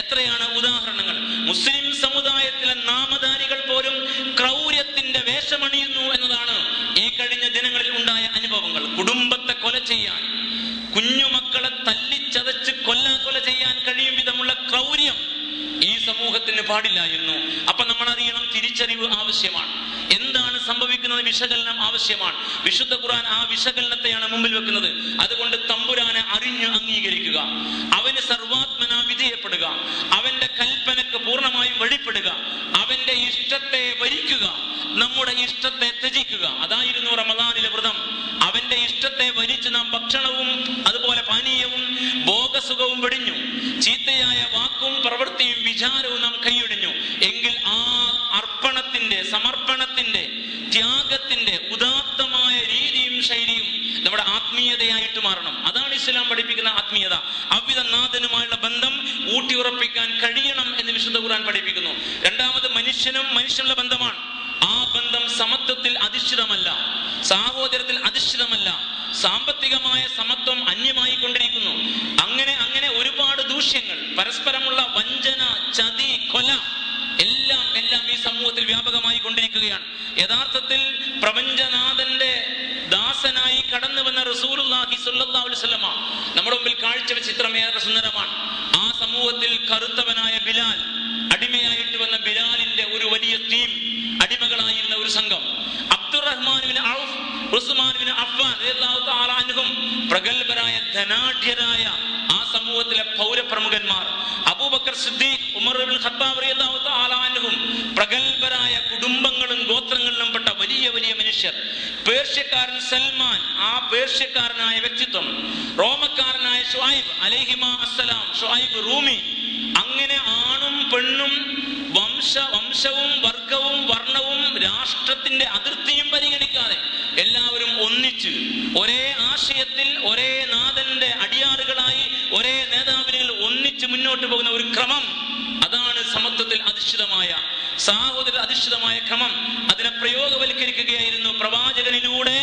എത്രയാണ് ഉദാഹരണങ്ങൾ. മുസ്ലിം സമുദായത്തിലെ നാമധാരികൾ പോലും ക്രൗര്യത്തിന്റെ വേഷമണിയുന്നു എന്നതാണ് ഈ കഴിഞ്ഞ ദിനങ്ങളിൽ ഉണ്ടായ അനുഭവങ്ങൾ. കുടുംബത്തെ കൊല ചെയ്യാൻ, കുഞ്ഞുമക്കളെ തല്ലിച്ചതച്ച് കൊല ചെയ്യാൻ കഴിയും വിധമുള്ള ക്രൗര്യം ഈ സമൂഹത്തിന് പാടില്ലായിരുന്നു. അപ്പൊ നമ്മൾ അറിയണം, തിരിച്ചറിവ് ആവശ്യമാണ്. എന്താണ് സംഭവിക്കുന്നത് വിശകലനം ആവശ്യമാണ്. വിശുദ്ധ ഖുർആൻ ആ വിശകലനത്തെയാണ് മുമ്പിൽ വെക്കുന്നത്. അതുകൊണ്ട് തമ്പുരാനെ അറിഞ്ഞ് അംഗീകരിക്കുക, അവന് സർവാത്മന വിധേയപ്പെടുക, അവന്റെ കൽപ്പനക്ക് പൂർണ്ണമായും വഴിപ്പെടുക, അവന്റെ ഇഷ്ടത്തെ വരിക്കുക, നമ്മുടെ ഇഷ്ടത്തെ ത്യജിക്കുക. അതായിരുന്നു റമദാനിലെ വ്രതം. അവന്റെ ഇഷ്ടത്തെ വരിച്ച് നാം ഭക്ഷണവും അതുപോലെ പാനീയവും ഭോഗസുഖവും വെടിഞ്ഞു, ചീത്തയായ വാക്കും പ്രവൃത്തിയും വിചാരവും നാം കൈയൊഴിഞ്ഞു എങ്കിൽ ആ അർപ്പണത്തിന്റെ, സമർപ്പണത്തിന്റെ, ത്യാഗത്തിന്റെ ഉദാത്തമായ രീതിയും ശൈലിയും നമ്മുടെ ആത്മീയതയായിട്ട് മാറണം. അതാണ് ഇസ്ലാം പഠിപ്പിക്കുന്ന ആത്മീയത. അവിധനാഥനുമായുള്ള ബന്ധം ഊട്ടിയുറപ്പിക്കാൻ കഴിയണം എന്ന് വിശുദ്ധ ഖുർആൻ പഠിപ്പിക്കുന്നു. രണ്ടാമത് മനുഷ്യനും മനുഷ്യനുള്ള ബന്ധമാണ്. ആ ബന്ധം സമത്വത്തിൽ അധിഷ്ഠിതമല്ല, സാഹോദര്യത്തിൽ അധിഷ്ഠിതമല്ല. സാമ്പത്തികമായ സമത്വം അന്യമായി കൊണ്ടിരിക്കുന്നു. അങ്ങനെ ഒരുപാട് ദൂഷ്യങ്ങൾ, പരസ്പരമുള്ള വഞ്ചന, ചതി, കൊല എല്ലാം ഈ സമൂഹത്തിൽ വ്യാപകമായി കൊണ്ടിരിക്കുകയാണ്. യഥാർത്ഥത്തിൽ പ്രപഞ്ചനാഥന്റെ ദാസനായി കടന്നു വന്ന റസൂലുള്ളാഹി സ്വല്ലല്ലാഹു അലൈഹി വസല്ലമ നമ്മുടെ മുമ്പിൽ കാഴ്ചവെച്ച ചിത്രം ഏറെ സുന്ദരമാണ്. ആ സമൂഹത്തിൽ കറുത്തവനായ ബിലാൽ, അടിമയായിട്ട് വന്ന ബിലാലിന്റെ ഒരു വലിയ ടീം, അടിമകളായിരുന്ന ഒരു സംഘം, അബ്ദുറഹ്മാൻ ബിൻ ഔഫ്, ഉസ്മാൻ ബിൻ അഫ്ഫാൻ റളിയല്ലാഹു തആല അൻഹും, പ്രഗൽഭരായ ധനാഢ്യരായ ആ സമൂഹത്തിലെ പൗരപ്രമുഖന്മാർ, അബൂബക്കർ സിദ്ദീഖ്, ഉമർ ഇബ്നുൽ ഖത്താബ് റളിയല്ലാഹു തആല അൻഹും, പ്രഗൽഭരായ കുടുംബങ്ങളും ഗോത്രങ്ങളിലും പെട്ട വലിയ വലിയ മനുഷ്യർ, പേർഷ്യക്കാരൻ സൽമാൻ, ആ പേർഷ്യക്കാരനായ വ്യക്തിത്വം, റോമക്കാരനായ ഷുഐബ് അലൈഹിമാ അസ്സലാം, ഷുഐബ് റൂമി, അങ്ങനെ ആണും പെണ്ണും വംശവും വർഗവും വർണ്ണവും രാഷ്ട്രത്തിന്റെ അതിർത്തിയും പരിഗണിക്കാതെ എല്ലാവരും ഒന്നിച്ച് ഒരേ ആശയത്തിൽ ഒരേ നാഥന്റെ അടിയാറുകളായി ഒരേ നേതാവിനുകൾ ഒന്നിച്ച് മുന്നോട്ട് പോകുന്ന ഒരു ക്രമം, അതാണ് സമത്വത്തിൽ അധിഷ്ഠിതമായ, സാഹോദര്യ അധിഷ്ഠിതമായ ക്രമം. അതിനെ പ്രയോഗവൽക്കരിക്കുകയായിരുന്നു പ്രവാചകനിലൂടെ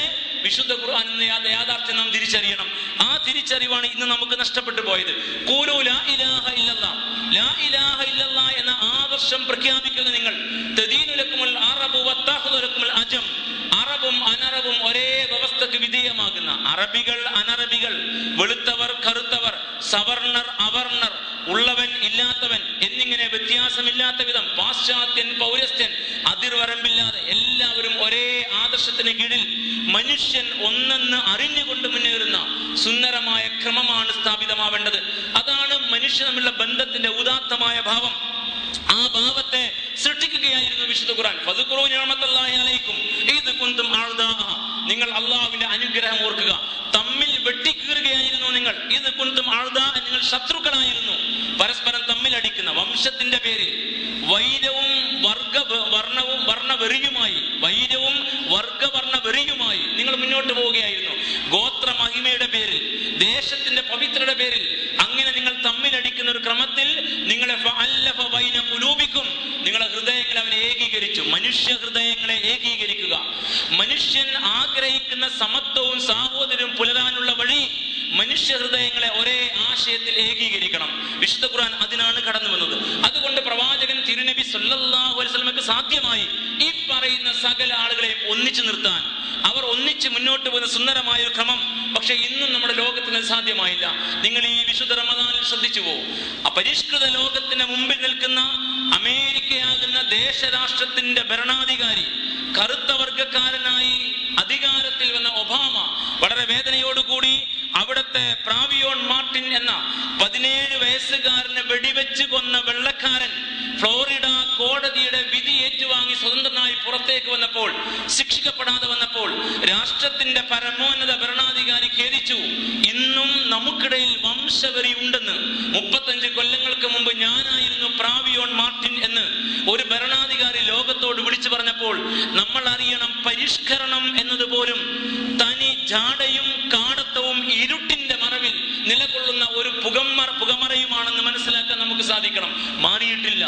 വിശുദ്ധ ഖുർആൻ എന്ന യാഥാർത്ഥ്യം നാം തിരിച്ചറിയണം. ആ തിരിച്ചറിവാണ് ഇന്ന് നമുക്ക് നഷ്ടപ്പെട്ടു പോയത്. ഖൂലൂ ലാ ഇലാഹ ഇല്ലല്ലാഹ്, ലാ ഇലാഹ ഇല്ലല്ലാഹ് എന്ന ആദർശം പ്രഖ്യാപിക്കുക നിങ്ങൾ. തദീനു ലക്കുമുൽ അറബു വതഖദു ലക്കുമുൽ അജം, അറബും അനറബും ഒരേ വ്യവസ്ഥക്ക് വിധേയമാകുന്ന, അറബികൾ അനറബികൾ, വെളുത്തവർ കറുത്തവർ, സവർണർ അവർണർ, ഉള്ളവൻ ഇല്ലാത്തവൻ എന്നിങ്ങനെ വ്യത്യാസമില്ലാത്ത വിധം പാശ്ചാത്യൻ പൗരസ്ത്യൻ അതിർവരമ്പില്ലാതെ എല്ലാവരും ഒരേ ആദർശത്തിന് കീഴിൽ മനുഷ്യൻ ഒന്നെന്ന് അറിഞ്ഞുകൊണ്ട് മുന്നേറുന്ന സുന്ദരമായ ക്രമമാണ് സ്ഥാപിതമാവേണ്ടത്. അതാണ് മനുഷ്യ തമ്മിലുള്ള ബന്ധത്തിന്റെ ഉദാത്തമായ ഭാവം. ആ ഭാവത്തെ സൃഷ്ടിക്കുകയായിരുന്നു വിശുദ്ധ ഖുർആൻ. ഫദ്കുറൂ നിഅമത്തല്ലാഹി അലൈക്കും ഇദ് കുൻതും അഅദാഅ, നിങ്ങൾ അല്ലാഹുവിന്റെ അനുഗ്രഹം ഓർക്കുക. തമ്മിൽ വെട്ടിക്കീറുകയായിരുന്നു നിങ്ങൾ. ഇദ് കുൻതും അഅദാഅ, നിങ്ങൾ ശത്രുക്കളായിരുന്നു, പരസ്പരം തമ്മിൽ അടിക്കുന്ന, വംശത്തിന്റെ പേരിൽ വൈരവും വർണ്ണവെറിയുമായി, വൈരവും വർഗവർണ്ണവെറിയുമായി നിങ്ങൾ മുന്നോട്ട് പോവുകയായിരുന്നു. ഗോത്ര മഹിമയുടെ പേരിൽ, ദേശത്തിന്റെ പവിത്രയുടെ പേരിൽ അങ്ങനെ നിങ്ങൾ തമ്മിലടിക്കുന്ന ഒരു ക്രമത്തിൽ നിങ്ങളെ നിങ്ങളെ ഹൃദയങ്ങളെ അവൻ ഏകീകരിച്ചു. മനുഷ്യ ഹൃദയങ്ങളെ ഏകീകരിക്കുക. മനുഷ്യൻ ആഗ്രഹിക്കുന്ന സമത്വവും സാഹോദര്യവും പുലരാനുള്ള വഴി മനുഷ്യ ഹൃദയങ്ങളെ ഒരേ ആശയത്തിൽ ഏകീകരിക്കണം. വിശുദ്ധ ഖുർആൻ അതിനാണ് കടന്നു വന്നത്. അതുകൊണ്ട് പ്രവാചകൻ തിരുനബി സല്ലല്ലാഹു അലൈഹി വസല്ലമക്ക് സാധ്യമായി ഈ പറയുന്ന സകല ആളുകളെയും ഒന്നിച്ചു നിർത്താൻ, അവർ ഒന്നിച്ച് മുന്നോട്ട് പോകുന്ന സുന്ദരമായ ഒരു ക്രമം. പക്ഷെ ഇന്നും നമ്മുടെ ലോകത്തിന് സാധ്യമായില്ല. നിങ്ങൾ ഈ വിശുദ്ധ റമദാനിൽ ശ്രദ്ധിച്ചു പോകും. അപരിഷ്കൃത ലോകത്തിന്റെ മുമ്പിൽ നിൽക്കുന്ന അമേരിക്കയാകുന്ന ദേശരാഷ്ട്രത്തിന്റെ ഭരണാധികാരി, കറുത്ത വർഗക്കാരനായി അധികാരത്തിൽ വന്ന ഒബാമ വളരെ വേദനയോടുകൂടി അവിടുത്തെ പ്രാവിയോൺ മാർട്ടിൻ എന്ന 17 വയസ്സുകാരനെ വെടിവെച്ച് കൊന്ന വെള്ളക്കാരൻ ഫ്ലോറിഡ കോടതിയുടെ വിധി ഏറ്റുവാങ്ങി സ്വതന്ത്രനായി പുറത്തേക്ക് വന്നപ്പോൾ, ശിക്ഷിക്കപ്പെടാതെ വന്നപ്പോൾ രാഷ്ട്രത്തിന്റെ പരമോന്നത ഭരണാധികാരി ഖേദിച്ചു. ഇന്നും നമുക്കിടയിൽ വംശവെറി ഉണ്ടെന്ന്. 35 കൊല്ലങ്ങൾക്ക് മുമ്പ് ഞാനായിരുന്നു പ്രാവിയോൺ മാർട്ടിൻ എന്ന് ഒരു ഭരണാധികാരി ലോകത്തോട് വിളിച്ചു പറഞ്ഞപ്പോൾ നമ്മൾ അറിയണം, പരിഷ്കരണം എന്നതുപോലും തനി ജാടയും കാടത്തവും ഇരുട്ടിന്റെ മറവിൽ നിലകൊള്ളുന്ന ഒരു പുകമറയുമാണെന്ന് മനസ്സിലാക്കാൻ നമുക്ക് സാധിക്കണം. മാറിയിട്ടില്ല,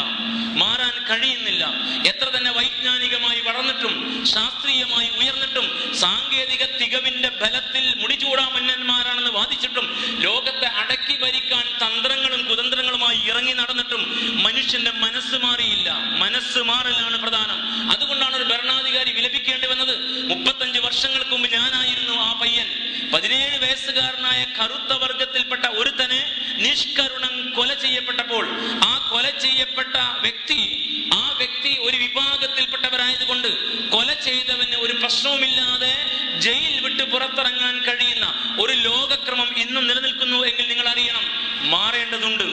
മാറാൻ കഴിയുന്നില്ല. എത്ര തന്നെ വൈജ്ഞാനികമായി വളർന്നിട്ടും ശാസ്ത്രീയമായി ഉയർന്നിട്ടും സാങ്കേതിക തികവിന്റെ ബലത്തിൽ മുടിചൂടാമന്നന്മാരാണെന്ന് വാദിച്ചിട്ടും ലോകത്തെ അടക്കി ഭരിക്കാൻ തന്ത്രങ്ങളും കുതന്ത്രങ്ങളുമായി ഇറങ്ങി നടന്നിട്ടും മനുഷ്യന്റെ മനസ്സ് മാറിയില്ല. മനസ്സ് മാറലാണ് പ്രധാനം. അതുകൊണ്ടാണ് ഒരു ഭരണാധികാരി വിലപിക്കേണ്ടി വന്നത്. 35 വർഷങ്ങൾക്ക് മുമ്പ് ഞാനായിരുന്നു ആ പയ്യൻ. 17 വയസ്സുകാരനായ കറുത്ത വർഗത്തിൽപ്പെട്ട ഒരുത്തനെ നിഷ്കരുണം കൊല ചെയ്യപ്പെട്ടപ്പോൾ ആ കൊല ചെയ്യപ്പെട്ട വ്യക്തി ഒരു വിഭാഗത്തിൽപ്പെട്ട ഒരു ലോകക്രമം ഇന്നും നിലനിൽക്കുന്നു എങ്കിൽ നിങ്ങൾ അറിയണം, മാറേണ്ടതുണ്ട്,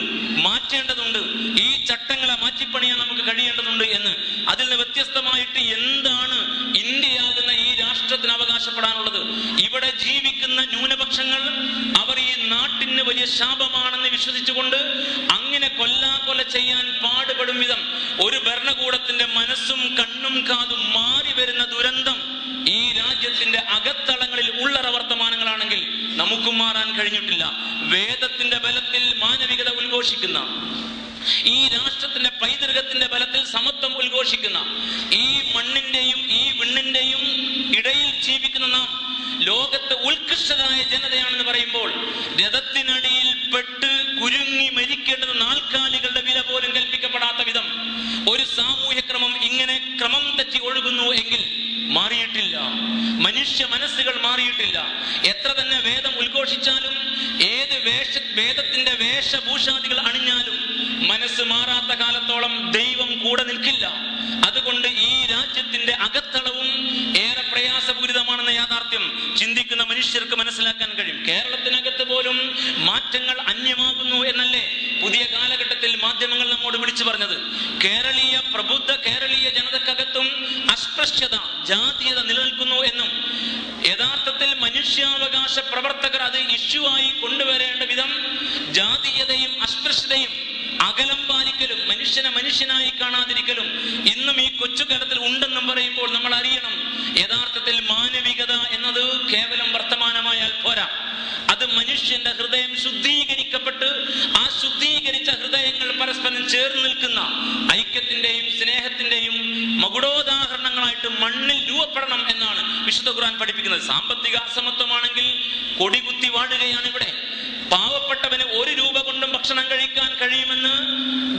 മാറ്റേണ്ടതുണ്ട്. ഈ ചട്ടങ്ങളെ മാറ്റിപ്പണിയാൻ നമുക്ക് കഴിയേണ്ടതുണ്ട് എന്ന്. അതിൽ നിന്ന് വ്യത്യസ്തമായിട്ട് എന്താണ് ഇന്ത്യയാകുന്ന ഈ രാഷ്ട്രത്തിന് അവകാശപ്പെടാനുള്ളത്? ഇവിടെ ജീവിക്കുന്ന ന്യൂനപക്ഷങ്ങൾ അവർ ഈ നാട്ടിന് വലിയ ശാപമാണെന്ന് വിശ്വസിച്ചുകൊണ്ട് അങ്ങനെ കൊല്ലാകൊല ചെയ്യാൻ പാടുപെടും വിധം ഒരു ഭരണകൂടത്തിന്റെ മനസ്സും കണ്ണും കാതും മാറി വരുന്ന ദുരന്തം ഈ രാജ്യത്തിന്റെ അകത്തളങ്ങളിൽ ഉള്ളറ വർത്തമാനങ്ങളാണെങ്കിൽ നമുക്കും മാറാൻ കഴിഞ്ഞിട്ടില്ല. വേദത്തിന്റെ ബലത്തിൽ മാനവികത ഉദ്ഘോഷിക്കുന്ന, ഈ രാഷ്ട്രത്തിന്റെ പൈതൃകത്തിന്റെ ബലത്തിൽ സമത്വം ഉദ്ഘോഷിക്കുന്ന, ഈ മണ്ണിന്റെയും ഈ വിണ്ണിന്റെയും ഇടയിൽ ജീവിക്കുന്ന നാം ലോകത്ത് ഉത്കൃഷ്ടരായ ജനതയാണെന്ന് പറയുമ്പോൾ രഥത്തിനടിയിൽ പെട്ട് കുരുങ്ങി മരിക്കേണ്ടത് നാൽക്കാലികളുടെ വില പോലും കൽപ്പിക്കപ്പെടാത്ത വിധം ഒരു സാമൂഹ്യ ക്രമം ഇങ്ങനെ ക്രമം തെറ്റി ഒഴുകുന്നു എങ്കിൽ മാറിയിട്ടില്ല. മനുഷ്യ മനസ്സുകൾ മാറിയിട്ടില്ല. എത്ര തന്നെ വേദം ഉദ്ഘോഷിച്ചാലും ഏത് വേദത്തിന്റെ വേഷഭൂഷാദികൾ അണിഞ്ഞാലും മനസ്സ് മാറാത്ത കാലത്തോളം ദൈവം കൂടെ നിൽക്കില്ല. അതുകൊണ്ട് ഈ രാജ്യത്തിന്റെ അകത്തളവും ഏറെ പ്രയാസപൂരിതമാണെന്ന യാഥാർത്ഥ്യം ചിന്തിക്കുന്ന മനുഷ്യർക്ക് മനസ്സിലാക്കാൻ കഴിയും. കേരളത്തിനകത്ത് പോലും മാറ്റങ്ങൾ അന്യമാകുന്നു എന്നല്ലേ പുതിയ കാലഘട്ടത്തിൽ മാധ്യമങ്ങൾ നമ്മോട് വിളിച്ചു പറഞ്ഞത്? കേരളീയ പ്രബുദ്ധ കേരളീയ ജനതക്കകത്തും അസ്പൃശ്യത, ജാതീയത നിലനിൽക്കുന്നു എന്നും യഥാർത്ഥത്തിൽ മനുഷ്യാവകാശ പ്രവർത്തകർ അത് ഇഷ്യൂ ആയി കൊണ്ടുവരേണ്ട വിധം ജാതീയതയും അസ്പൃശ്യതയും അകലം പാലിക്കലും മനുഷ്യനെ മനുഷ്യനായി കാണാതിരിക്കലും ഇന്നും ഈ കൊച്ചു കേരളത്തിൽ ഉണ്ടെന്നും പറയുമ്പോൾ നമ്മൾ അറിയണം, യഥാർത്ഥത്തിൽ മാനവികത എന്നത് കേവലം വർത്തമാനമായാൽ പോരാ. അത് മനുഷ്യന്റെ ഹൃദയം ശുദ്ധീകരിക്കപ്പെട്ട് ആ ശുദ്ധീകരിച്ച ഹൃദയങ്ങൾ പരസ്പരം ചേർന്ന് നിൽക്കുന്ന ഐക്യത്തിന്റെയും സ്നേഹത്തിന്റെയും മകുടോദാഹരണങ്ങളായിട്ട് മണ്ണിൽ രൂപപ്പെടണം എന്നാണ് വിശുദ്ധ ഖുർആൻ പഠിപ്പിക്കുന്നത്. സാമ്പത്തിക അസമത്വമാണെങ്കിൽ കൊടികുത്തി വാഴുകയാണ് ഇവിടെ. പാവപ്പെട്ടവന് 1 രൂപ കൊണ്ടും ഭക്ഷണം കഴിക്കാൻ കഴിയുമെന്ന്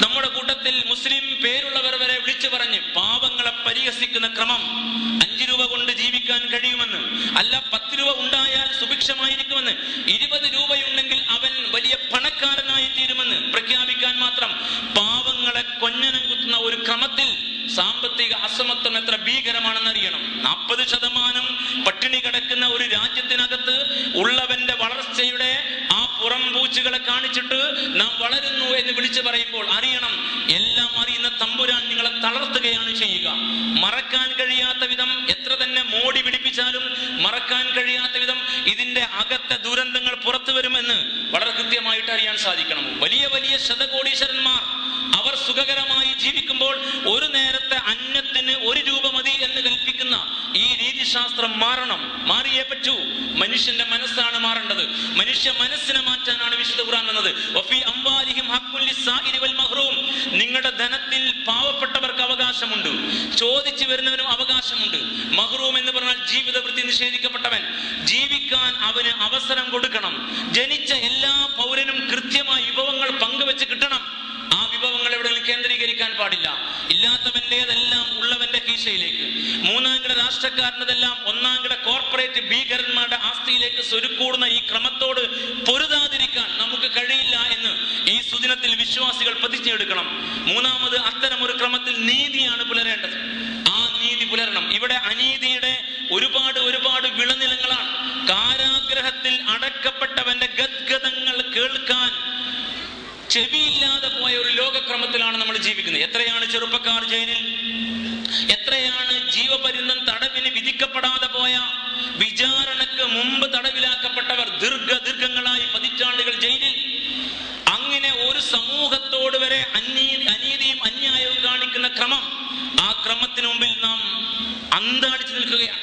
നമ്മുടെ കൂട്ടത്തിൽ മുസ്ലിം പേരുള്ളവർ വരെ വിളിച്ചു പറഞ്ഞ് പാവങ്ങളെ പരിഹസിക്കുന്ന ക്രമം. 5 രൂപ കൊണ്ട് ജീവിക്കാൻ കഴിയുമെന്ന്, അല്ല 10 രൂപ ഉണ്ടായാൽ സുഭിക്ഷമായിരിക്കുമെന്ന്, 20 രൂപയുണ്ടെങ്കിൽ അവൻ വലിയ പണക്കാരനായി തീരുമെന്ന് പ്രഖ്യാപിക്കാൻ മാത്രം പാവങ്ങളെ കൊഞ്ഞനം കുത്തുന്ന ഒരു ക്രമത്തിൽ സാമ്പത്തിക അസമത്വം എത്ര ഭീകരമാണെന്ന് അറിയണം. 40% പട്ടിണി കിടക്കുന്ന ഒരു രാജ്യത്തിനകത്ത് ഉള്ളവന്റെ വളർച്ചയുടെ ആ പുറംപൂച്ചുകളെ കാണിച്ചിട്ട് നാം വളരുന്നു എന്ന് വിളിച്ചു പറയുമ്പോൾ അറിയണം, എല്ലാം അറിയുന്ന തമ്പുരാൻ നിങ്ങളെ തളർത്തുകയാണ് ചെയ്യുക. മറക്കാൻ കഴിയാത്ത വിധം എത്ര തന്നെ മോടി പിടിപ്പിച്ചാലും മറക്കാൻ കഴിയാത്ത വിധം ഇതിന്റെ അകത്തെ ദുരന്തങ്ങൾ പുറത്തു വരുമെന്ന് വളരെ കൃത്യമായിട്ട് അറിയാൻ സാധിക്കണം. വലിയ വലിയ ശതകോടീശ്വരന്മാർ അവർ സുഖകരമായി ജീവിക്കുമ്പോൾ ഒരു നേരത്തെ അന്നത്തിന് 1 രൂപ മതി എന്ന് കൽപ്പിക്കുന്ന ഈ രീതിശാസ്ത്രം മാറണം. മാറിയേ പറ്റൂ. മനുഷ്യന്റെ മനസ്സാണ് മാറേണ്ടത്. മനുഷ്യ മനസ്സിനെ മാറ്റാനാണ് വിശുദ്ധ ഖുർആൻ വന്നത്. വഫീ അംവാലിഹിം ഹഖ്ഖുൻ ലിസ്സാഇരി വൽ മഹ്റൂം. നിങ്ങളുടെ ധനത്തിൽ പാവപ്പെട്ടവർക്ക് അവകാശമുണ്ട്, ചോദിച്ചു വരുന്നവനും അവകാശമുണ്ട്. മഹ്റൂം എന്ന് പറഞ്ഞാൽ ജീവിത വൃത്തി നിഷേധിക്കപ്പെട്ടവൻ. ജീവിക്കാൻ അവന് അവസരം കൊടുക്കണം. ജനിച്ച എല്ലാ പൗരനും കൃത്യമായ വിഭവങ്ങൾ പങ്കുവെച്ച് കിട്ടണം. ആ വിഭവങ്ങൾ എവിടെയെങ്കിലും കേന്ദ്രീകരിക്കാൻ പാടില്ല. ഇല്ലാത്തവന്റേതെല്ലാം ഉള്ളവന്റെ കീശയിലേക്ക്, 3ാം കിട രാഷ്ട്രക്കാരനതെല്ലാം 1ാം കിട കോർപ്പറേറ്റ് ഭീകരന്മാരുടെ ആസ്തിയിലേക്ക് സ്വരുക്കൂടുന്ന ഈ ക്രമത്തോട് പൊരുതാതിരിക്കാൻ നമുക്ക് കഴിയില്ല എന്ന് ഈ സുദിനത്തിൽ വിശ്വാസികൾ പ്രതിജ്ഞയെടുക്കണം. 3ാമത് അത്തരം ഒരു ക്രമത്തിൽ നീതിയാണ് പുലരേണ്ടത്. ആ നീതി പുലരണം. ഇവിടെ അനീതിയുടെ ഒരുപാട് വിളനിലങ്ങളാണ്. കാരാഗ്രഹത്തിൽ അടക്കപ്പെട്ടവന്റെ ഗദ്ഗതങ്ങൾ കേൾക്കാൻ ചെവിയില്ലാതെ പോയ ഒരു ലോകക്രമത്തിലാണ് നമ്മൾ ജീവിക്കുന്നത്. എത്രയാണ് ചെറുപ്പക്കാർ ജയിലിൽ, എത്രയാണ് ജീവപര്യന്തം തടവിന് വിധിക്കപ്പെടാതെ പോയ, വിചാരണക്ക് മുമ്പ് തടവിലാക്കപ്പെട്ടവർ ദീർഘങ്ങളായി പതിറ്റാണ്ടുകൾ ജയിലിൽ. അങ്ങനെ ഒരു സമൂഹത്തോട് വരെ അനീതിയും അന്യായവും കാണിക്കുന്ന ക്രമം, ആ ക്രമത്തിന് മുമ്പിൽ നാം അന്താടിച്ചു നിൽക്കുകയാണ്.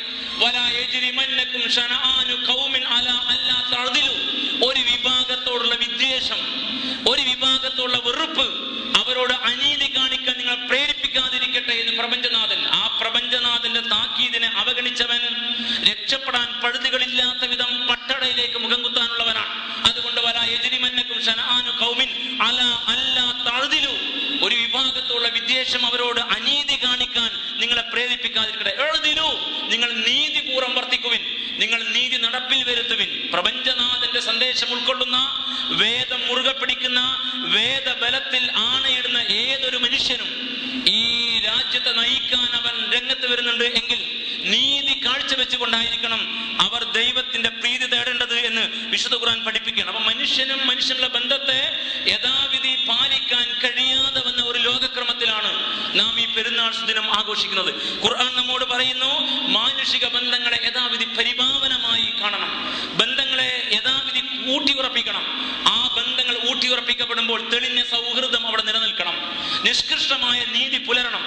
ഒരു വിഭാഗത്തോടുള്ള വിദ്വേഷം, ഒരു വിഭാഗത്തോടുള്ള വെറുപ്പ്, അവരോട് അനീതി കാണിക്കാൻ നിങ്ങൾ പ്രേരിപ്പിക്കാതിരിക്കട്ടെ എന്ന് പ്രപഞ്ചനാഥൻ. ആ പ്രപഞ്ചനാഥന്റെ താക്കീതിനെ അവഗണിച്ചവൻ രക്ഷപ്പെടാൻ പഴുതുകളില്ലാത്ത വിധം പട്ടടയിലേക്ക് മുഖം കുത്താനുള്ളവനാണ്. അതുകൊണ്ട് ഒരു വിഭാഗത്തോടുള്ള വിദ്വേഷം, അവരോട് അനീതി കാണിക്കാൻ നിങ്ങളെ പ്രേരിപ്പിക്കാതിരിക്കട്ടെ. നിങ്ങൾ നീതിപൂർവ്വം വർത്തിക്കുവിൻ, നിങ്ങൾ നീതി നടപ്പിൽ വരുത്തുവിൻ. പ്രപഞ്ചനാഥന്റെ സന്ദേശം ഉൾക്കൊള്ളുന്ന, വേദം മുറുകെ പിടിക്കുന്ന, വേദബലത്തിൽ ആണയിടുന്ന ഏതൊരു മനുഷ്യനും ഈ രാജ്യത്തെ നയിക്കാൻ അവൻ രംഗത്ത് വരുന്നുണ്ട് എങ്കിൽ നീതി കാഴ്ചവെച്ചുകൊണ്ടായിരിക്കണം അവർ ദൈവത്തിന്റെ പ്രീതി തേടേണ്ടത് എന്ന് എന്ന് വിശുദ്ധ ഖുർആൻ പഠിപ്പിക്കുകയാണ്. അപ്പൊ മനുഷ്യനും മനുഷ്യനുള്ള ബന്ധത്തെ യഥാവിധി പാലിക്കാൻ കഴിയാതെ വന്ന ഒരു ലോകക്രമത്തിലാണ് നാം ഈ പെരുന്നാൾ ദിനം ആഘോഷിക്കുന്നത്. ഖുർആൻ നമ്മോട് പറയുന്നു, മാനുഷിക ബന്ധങ്ങളെ യഥാവിധി പരിപാവനമായി കാണണം, ബന്ധങ്ങളെ യഥാവിധി ഊട്ടിയുറപ്പിക്കണം. ആ ബന്ധങ്ങൾ ഊട്ടിയുറപ്പിക്കപ്പെടുമ്പോൾ തെളിഞ്ഞ സൗഹൃദം അവിടെ നിലനിൽക്കണം, നിഷ്കൃഷ്ടമായ നീതി പുലരണം,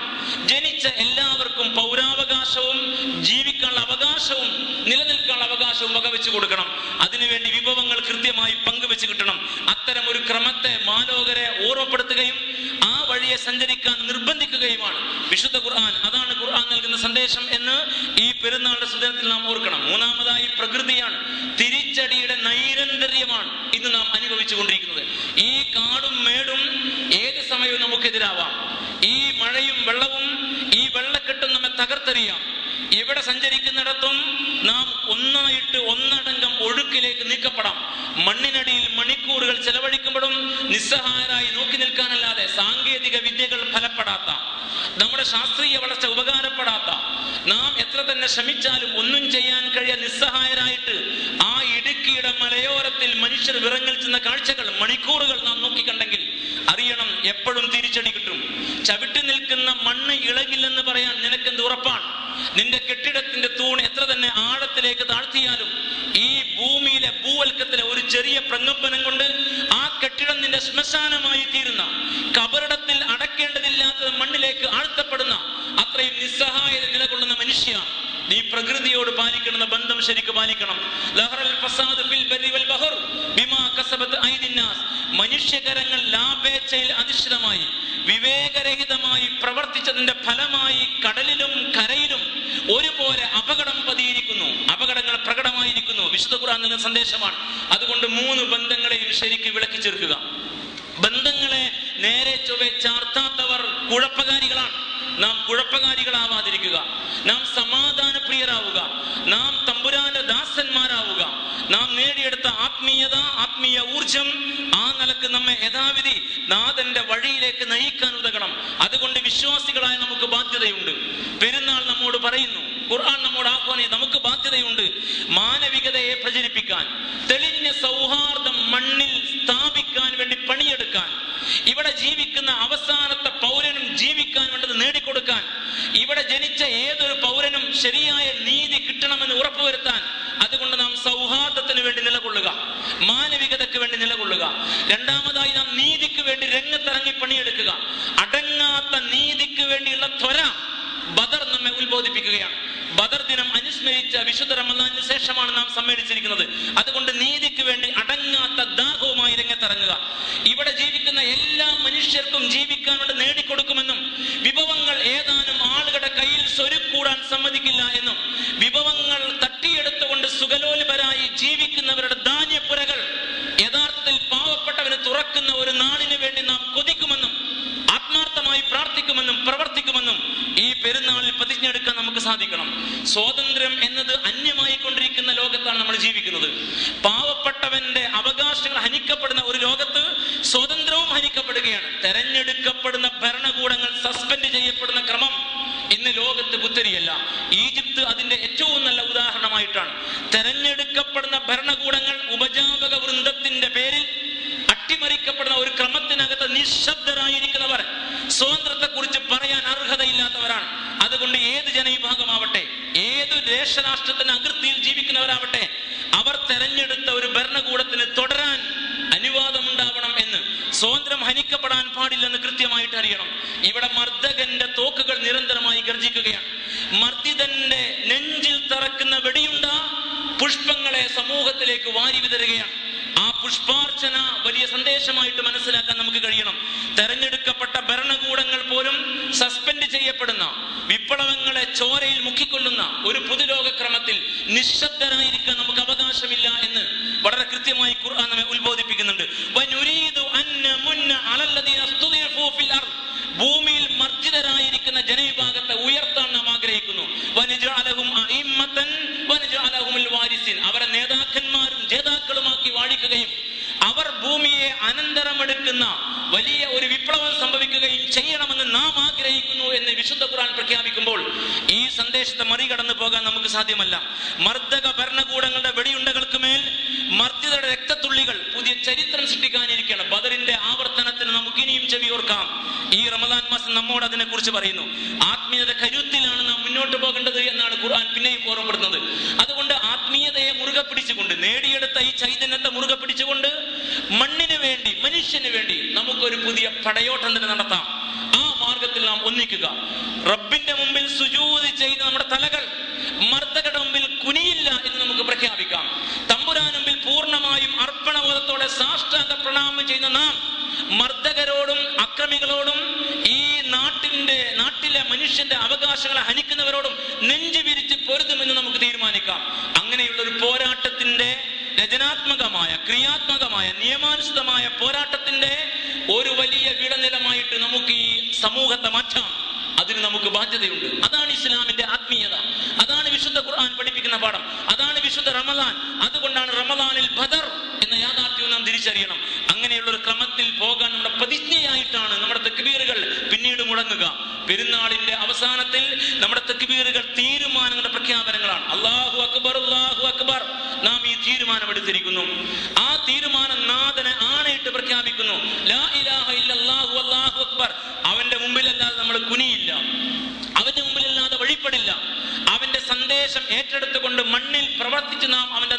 ജനിച്ച എല്ലാവർക്കും പൗരാവകാശവും ജീവിക്കാനുള്ള അവകാശവും നിലനിൽക്കാനുള്ള അവകാശവും വകവെച്ചു കൊടുക്കണം. അതിനുവേണ്ടി വിഭവങ്ങൾ കൃത്യമായി പങ്കുവെച്ച് കിട്ടണം. അത്തരം ഒരു ക്രമത്തെ മാലോകരെ ഓർമ്മപ്പെടുത്തുകയും ആ വഴിയെ സഞ്ചരിക്കാൻ നിർബന്ധിക്കുകയുമാണ് വിശുദ്ധ ഖുർആൻ. അതാണ് ഖുർആൻ നൽകുന്ന സന്ദേശം എന്ന് ഈ പെരുന്നാളുടെ സുദിനത്തിൽ നാം ഓർക്കണം. മൂന്നാമതായി പ്രകൃതിയാണ്. തിരിച്ചടിയുടെ നൈരന്തര്യമാണ് ഇന്ന് നാം അനുഭവിച്ചു കൊണ്ടിരിക്കുന്നത്. ഈ കാടും മേടും ഏത് സമയവും നമുക്കെതിരാവാം. ഈ മഴയും വെള്ളവും ഈ വെള്ളക്കെട്ടും നമ്മെ തകർത്തെറിയാം. എവിടെ സഞ്ചരിക്കുന്നിടത്തും നാം ഒന്നടങ്കം ഒഴുക്കിലേക്ക് നീക്കപ്പെടാം. മണ്ണിനടിയിൽ മണിക്കൂറുകൾ ചെലവഴിക്കുമ്പോഴും നിസ്സഹായരായി നോക്കി നിൽക്കാനല്ലാതെ സാങ്കേതിക വിദ്യകൾ ഫലപ്പെടാത്ത, നമ്മുടെ ശാസ്ത്രീയ വളർച്ച ഉപകാരപ്പെടാത്ത, നാം എത്ര തന്നെ ശ്രമിച്ചാലും ഒന്നും ചെയ്യാൻ കഴിയാൻ നിസ്സഹായരായിട്ട് ആ ഇടുക്കിയുടെ മലയോരത്തിൽ മനുഷ്യർ വിറങ്ങൽ ചെന്ന കാഴ്ചകൾ മണിക്കൂറുകൾ നാം നോക്കിക്കണ്ടെങ്കിൽ അറിയണം, എപ്പോഴും തിരിച്ചടി കിട്ടും. ചവിട്ടി നിൽക്കുന്ന മണ്ണ് ഇളകില്ലെന്ന് പറയാൻ നിനക്കെന്ത് ഉറപ്പാണ്? നിന്റെ കെട്ടിടത്തിന്റെ തൂൺ എത്ര തന്നെ ആഴത്തിലേക്ക് താഴ്ത്തിയാലും ഈ ഭൂമിയിലെ ഭൂവൽക്കത്തിലെ ഒരു ചെറിയ പ്രകമ്പനം കൊണ്ട് ആ കെട്ടിടം നിന്റെ ശ്മശാനമായി തീരുന്ന, കബറിടത്തിൽ അടക്കേണ്ടതില്ലാത്ത മണ്ണിലേക്ക് ആഴ്ത്തപ്പെടുന്ന അത്രയും നിസ്സഹായത നിലകൊള്ളുന്ന മനുഷ്യ, നീ പ്രകൃതിയോട് പാലിക്കുന്ന ബന്ധം ശരിക്ക് പാലിക്കണം. മനുഷ്യകരങ്ങൾ ലാഭേച്ഛയിൽ അധിഷ്ഠിതമായി വിവേകരഹിതമായി പ്രവർത്തിച്ചതിന്റെ ഫലമായി കടലിലും കരയിലും ഒരുപോലെ അപകടം പതിയിരിക്കുന്നു, അപകടങ്ങൾ പ്രകടമായിരിക്കുന്നു. വിശുദ്ധ ഖുർആൻ നൽകുന്ന സന്ദേശമാണ്. അതുകൊണ്ട് 3 ബന്ധങ്ങളെയും ശരിക്ക് വിളക്കി ചേർക്കുക. ബന്ധങ്ങളെ നേരെ ചൊവ്വെ ചാർത്താത്തവർ കുഴപ്പകാരികളാണ്. നാം കുഴപ്പകാരികളാവാതിരിക്കുക, നാം സമാധാനപ്രിയരാവുക, നാം തമ്പുരാന്റെ ദാസന്മാരാവുക. നാം നേടിയെടുത്ത ആത്മീയ ഊർജം ആ നിലക്ക് നമ്മെ യഥാവിധി നാഥന്റെ വഴിയിലേക്ക് നയിക്കാൻ ഉതകണം. അതുകൊണ്ട് വിശ്വാസികളായ നമുക്ക് ബാധ്യതയുണ്ട്. പെരുന്നാൾ നമ്മോട് പറയുന്നു, ഖുർആൻ നമ്മോട് ആഹ്വാനം, നമുക്ക് ബാധ്യതയുണ്ട് മാനവികതയെ പ്രചരിപ്പിക്കാൻ, തെളിഞ്ഞ സൗഹാർദ്ദം മണ്ണിൽ സ്ഥാപിക്കാൻ വേണ്ടി പണിയെടുക്കാൻ, ഇവിടെ ജീവിക്കുന്ന അവസാനത്തെ പൗരനും ജീവിക്കാൻ വേണ്ടത് നേടിക്കൊടുക്കാൻ, ഇവിടെ ജനിച്ച ഏതൊരു പൗരനും ശരിയായ നീതി കിട്ടണമെന്ന് ഉറപ്പുവരുത്താൻ. അതുകൊണ്ട് നാം സൗഹാർദ്ദത്തിന് വേണ്ടി നിലകൊള്ളുക, മാനവികതയ്ക്ക് വേണ്ടി നിലകൊള്ളുക. രണ്ടാമതായി നാം നീതിക്ക് വേണ്ടി രംഗത്തിറങ്ങി പണിയെടുക്കുക. അടങ്ങാത്ത നീതിക്ക് വേണ്ടിയുള്ള ത്വര ബദർ നമ്മെ ഉത്ബോധിപ്പിക്കുകയാണ്. ബദർ ദിനം അനുസ്മരിച്ച വിശുദ്ധ റമദാനിന് ശേഷമാണ് നാം സമ്മേളിച്ചിരിക്കുന്നത്. അതുകൊണ്ട് നീതിക്ക് വേണ്ടി അടങ്ങാത്ത ദാഹവുമായി രംഗത്തിറങ്ങുക. ഇവിടെ ജീവിക്കുന്ന എല്ലാ മനുഷ്യർക്കും ജീവിക്കാൻ വേണ്ടി നേടിക്കൊടുക്കുമെന്നും വിഭവങ്ങൾ ഏതാനും ആളുകളുടെ കയ്യിൽ സ്വരുക്കൂടാൻ സമ്മതിക്കില്ല എന്നും വിഭവങ്ങൾ തട്ടിയെടുത്തുകൊണ്ട് സുഖലോലുപരായി ജീവിക്കുന്നവരുടെ ധാന്യപ്പുരകൾ യഥാർത്ഥത്തിൽ പാവപ്പെട്ടവന് തുറക്കുന്ന ഒരു നാളിന് വേണ്ടി നാം കൊതിക്കുമെന്നും ആത്മാർത്ഥമായി പ്രാർത്ഥിക്കുമെന്നും പ്രവർത്തിക്കുമെന്നും ഈ പെരുന്നാളിൽ പ്രതിജ്ഞ എടുക്കാൻ നമുക്ക് സാധിക്കണം. സ്വാതന്ത്ര്യം എന്നത് അന്യമായി കൊണ്ടിരിക്കുന്ന ലോകത്താണ് നമ്മൾ ജീവിക്കുന്നത്. പാവപ്പെട്ടവന്റെ അവകാശങ്ങൾ ഹനിക്കപ്പെടുന്ന ഒരു ലോകത്ത് സ്വാതന്ത്ര്യവും ഹനിക്കപ്പെടുകയാണ്. തെരഞ്ഞെടുക്കപ്പെടുന്ന ഭരണകൂടങ്ങൾ സസ്പെൻഡ് ചെയ്യപ്പെടുന്ന ക്രമം ഇന്ന് ലോകത്ത് പുത്തരിയല്ല. ഈജിപ്ത് അതിന്റെ ഏറ്റവും നല്ല ഉദാഹരണമായിട്ടാണ്. തെരഞ്ഞെടുക്കപ്പെടുന്ന ഭരണകൂടങ്ങൾ ഉപജാപക വൃന്ദത്തിന്റെ പേരിൽ അട്ടിമറിക്കപ്പെടുന്ന ഒരു ക്രമത്തിനകത്ത് നിശബ്ദരായിരിക്കുന്നവർ സ്വാതന്ത്ര്യത്തെ കുറിച്ച് പറയാൻ അർഹതയില്ലാത്തവരാണ്. അതുകൊണ്ട് ഏത് ജനവിഭാഗമാവട്ടെ, ഏത് ദേശരാഷ്ട്രത്തിന് അതിർത്തിയിൽ ജീവിക്കുന്നവരാവട്ടെ, അവർ തെരഞ്ഞെടുത്ത ഒരു ഭരണകൂടത്തിന് തുടരാൻ അനുവാദമുണ്ടാവണം എന്ന്, സ്വാതന്ത്ര്യം ഹനിക്കപ്പെടാൻ പാടില്ലെന്ന് കൃത്യമായിട്ട് അറിയണം. ഇവിടെ മർദ്ദകന്റെ തോക്കുകൾ നിരന്തരമായി ഗർജിക്കുകയാണ്. മർദ്ദിതന്റെ നെഞ്ചിൽ തറക്കുന്ന വെടിയുണ്ട പുഷ്പങ്ങളെ സമൂഹത്തിലേക്ക് വാരി വിതറുകയാണ്. ആ പുഷ്പാർച്ചന വലിയ സന്ദേശമായിട്ട് മനസ്സിലാക്കാൻ നമുക്ക് കഴിയണം. തെരഞ്ഞെടുക്കപ്പെട്ട ഭരണകൂടങ്ങൾ പോലും സസ്പെൻഡ് ചെയ്യപ്പെടുന്ന, വിപ്ലവങ്ങളെ ചോരയിൽ മുക്കിക്കൊള്ളുന്ന ഒരു പുതുലോകക്രമത്തിൽ നിശബ്ദരായിരിക്കാൻ നമുക്ക് അവകാശമില്ല എന്ന് വളരെ കൃത്യമായി ഖുർആൻ നമ്മെ ഉത്ബോധിപ്പിക്കുന്നുണ്ട്. ഭൂമിയിൽ മർജിതരായിരിക്കുന്ന ജനവിഭാഗത്തെ ഉയർത്താൻ നാം ആഗ്രഹിക്കുന്നു. അവരെ നേതാക്കന്മാരും ജേതാക്കളുമാക്കി വാഴിക്കുകയും അവർ ഭൂമിയെ അനന്തരമെടുക്കുന്ന വലിയ ഒരു വിപ്ലവം സംഭവിക്കുകയും ചെയ്യണമെന്ന് നാം ആഗ്രഹിക്കുന്നു എന്ന് വിശുദ്ധ ഖുർആൻ പ്രഖ്യാപിക്കുമ്പോൾ ഈ സന്ദേശത്തെ മറികടന്നു പോകാൻ നമുക്ക് സാധ്യമല്ല. മർദ്ദക ഭരണകൂടങ്ങളുടെ വെടിയുണ്ടകൾക്ക് മേൽ മർദ്ദിതരുടെ രക്തത്തുള്ളികൾ പുതിയ ചരിത്രം സൃഷ്ടിക്കാനിരിക്കുകയാണ്. ബദറിന്റെ ആവർത്തനത്തിന് നമുക്ക് ഇനിയും ചെവിയോർക്കാം. ഈ റമദാൻ മാസം നമ്മോട് അതിനെ കുറിച്ച് പറയുന്നു. ആത്മീയത കരുത്തിലാണ് നാം മുന്നോട്ട് പോകേണ്ടത് എന്നാണ് ഖുർആൻ പിന്നെയും ഓർമ്മപ്പെടുത്തുന്നത്. അതുകൊണ്ട് ആത്മീയതയെ മുറുകെ പിടിച്ചുകൊണ്ട്, നേടിയെടുത്ത ഈ ചൈതന്യത്തെ മുറുകെ പിടിച്ചുകൊണ്ട് മണ്ണിന് വേണ്ടി, മനുഷ്യന് വേണ്ടി നമുക്കൊരു പുതിയ പടയോട്ടം തന്നെ നടത്താം. ആ മാർഗത്തിൽ നാം ഒന്നിക്കുക. റബ്ബിന്റെ മുമ്പിൽ സുജൂദ് ചെയ്ത് നമ്മുടെ തലകൾ മർദ്ദകരുടെ മുമ്പിൽ കുനിയില്ല എന്ന് നമുക്ക് പ്രഖ്യാപിക്കാം. തമ്പുരാൻ മുമ്പിൽ പൂർണ്ണമായും അർപ്പണബോധത്തോടെ സാഷ്ടാംഗ പ്രണാമം ചെയ്യുന്ന നാം മർദ്ദകരോടും അക്രമികളോടും ഈ നാട്ടിലെ മനുഷ്യന്റെ അവകാശങ്ങളെ ഹനിക്കുന്നവരോടും നെഞ്ചു വിരിച്ച് പൊരുതുമെന്ന് നമുക്ക് തീരുമാനിക്കാം. അങ്ങനെയുള്ള ഒരു പോരാട്ടത്തിന്റെ രചനാത്മകമായ, ക്രിയാത്മകമായ, നിയമാനുസൃതമായ പോരാട്ടത്തിന്റെ ഒരു വലിയ വിളനിലമായിട്ട് നമുക്ക് ഈ സമൂഹത്തെ മാറ്റാം. അതിന് നമുക്ക് ബാധ്യതയുണ്ട്. അതാണ് ഇസ്ലാമിന്റെ ആത്മീയത. അതാണ് വിശുദ്ധ ഖുർആൻ പഠിപ്പിക്കുന്ന പാഠം. അതാണ് വിശുദ്ധ റമദാൻ. അതുകൊണ്ടാണ് റമദാനിൽ ബദർ എന്ന യാഥാർത്ഥ്യവും നാം തിരിച്ചറിയണം. അങ്ങനെയുള്ള ഒരു ക്രമത്തിൽ പോകാൻ നമ്മുടെ പ്രതിജ്ഞയായിട്ടാണ് നമ്മുടെ തക്ബീറുകൾ പിന്നീട് മുടങ്ങുക. പെരുന്നാളിന്റെ അവസാനത്തിൽ നമ്മുടെ തക്ബീറുകൾ തീരുമാനങ്ങളുടെ പ്രഖ്യാപനങ്ങളാണ്. അല്ലാഹു അക്ബർ, അല്ലാഹു അക്ബർ. നാം ഈ തീരുമാനം എടുത്തിരിക്കുന്നു. ആ തീരുമാനം നാഥനെ ആണയിട്ട് പ്രഖ്യാപിക്കുന്നു. ലാ ഇലാഹ ഇല്ലല്ലാഹു അല്ലാഹു അക്ബർ. അവന്റെ മുമ്പിലല്ലാതെ നമ്മൾ കുനിയില്ല, അവന്റെ മുമ്പിലല്ലാതെ വഴിപ്പെടില്ല. അവന്റെ സന്ദേശം ഏറ്റെടുത്തുകൊണ്ട് മണ്ണിൽ പ്രവർത്തിച്ച് നാം നമ്മുടെ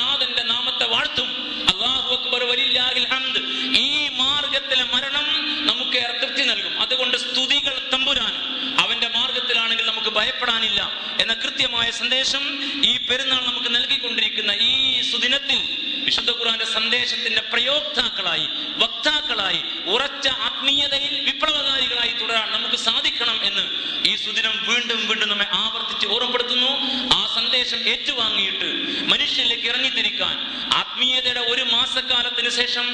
നാഥന്റെ നാമത്തെ വാഴ്ത്തും. അല്ലാഹു അക്ബർ വലില്ലാഹിൽ ഹംദ്. ഈ മാർഗത്തിലെ മരണം നമുക്ക് ഏറെ തൃപ്തി നൽകും. അതുകൊണ്ട് സ്തുതികൾ തമ്പുരാനും അവന്റെ മാർഗത്തിലാണെങ്കിൽ നമുക്ക് ഭയപ്പെടാനില്ല എന്ന കൃത്യമായ സന്ദേശം ഈ പെരുന്നാൾ നമുക്ക് നൽകിക്കൊണ്ടിരിക്കുന്ന ഈ സുദിനത്തിൽ വിശുദ്ധ ഖുർആന്റെ സന്ദേശത്തിന്റെ പ്രയോക്താക്കളായി, വക്താക്കളായി, ഉറച്ച ആത്മീയതയിൽ വിപ്ലവകാരികളായി തുടരാൻ നമുക്ക് സാധിക്കണം എന്ന് ഈ സുദിനം വീണ്ടും വീണ്ടും നമ്മെ ആവർത്തിച്ച് ഓർമ്മപ്പെടുത്തുന്നു. ആ സന്ദേശം ഏറ്റുവാങ്ങിയിട്ട് മനുഷ്യരിലേക്ക് ഇറങ്ങിത്തിരിക്കാൻ ആത്മീയതയുടെ ഒരു മാസക്കാലത്തിന് ശേഷം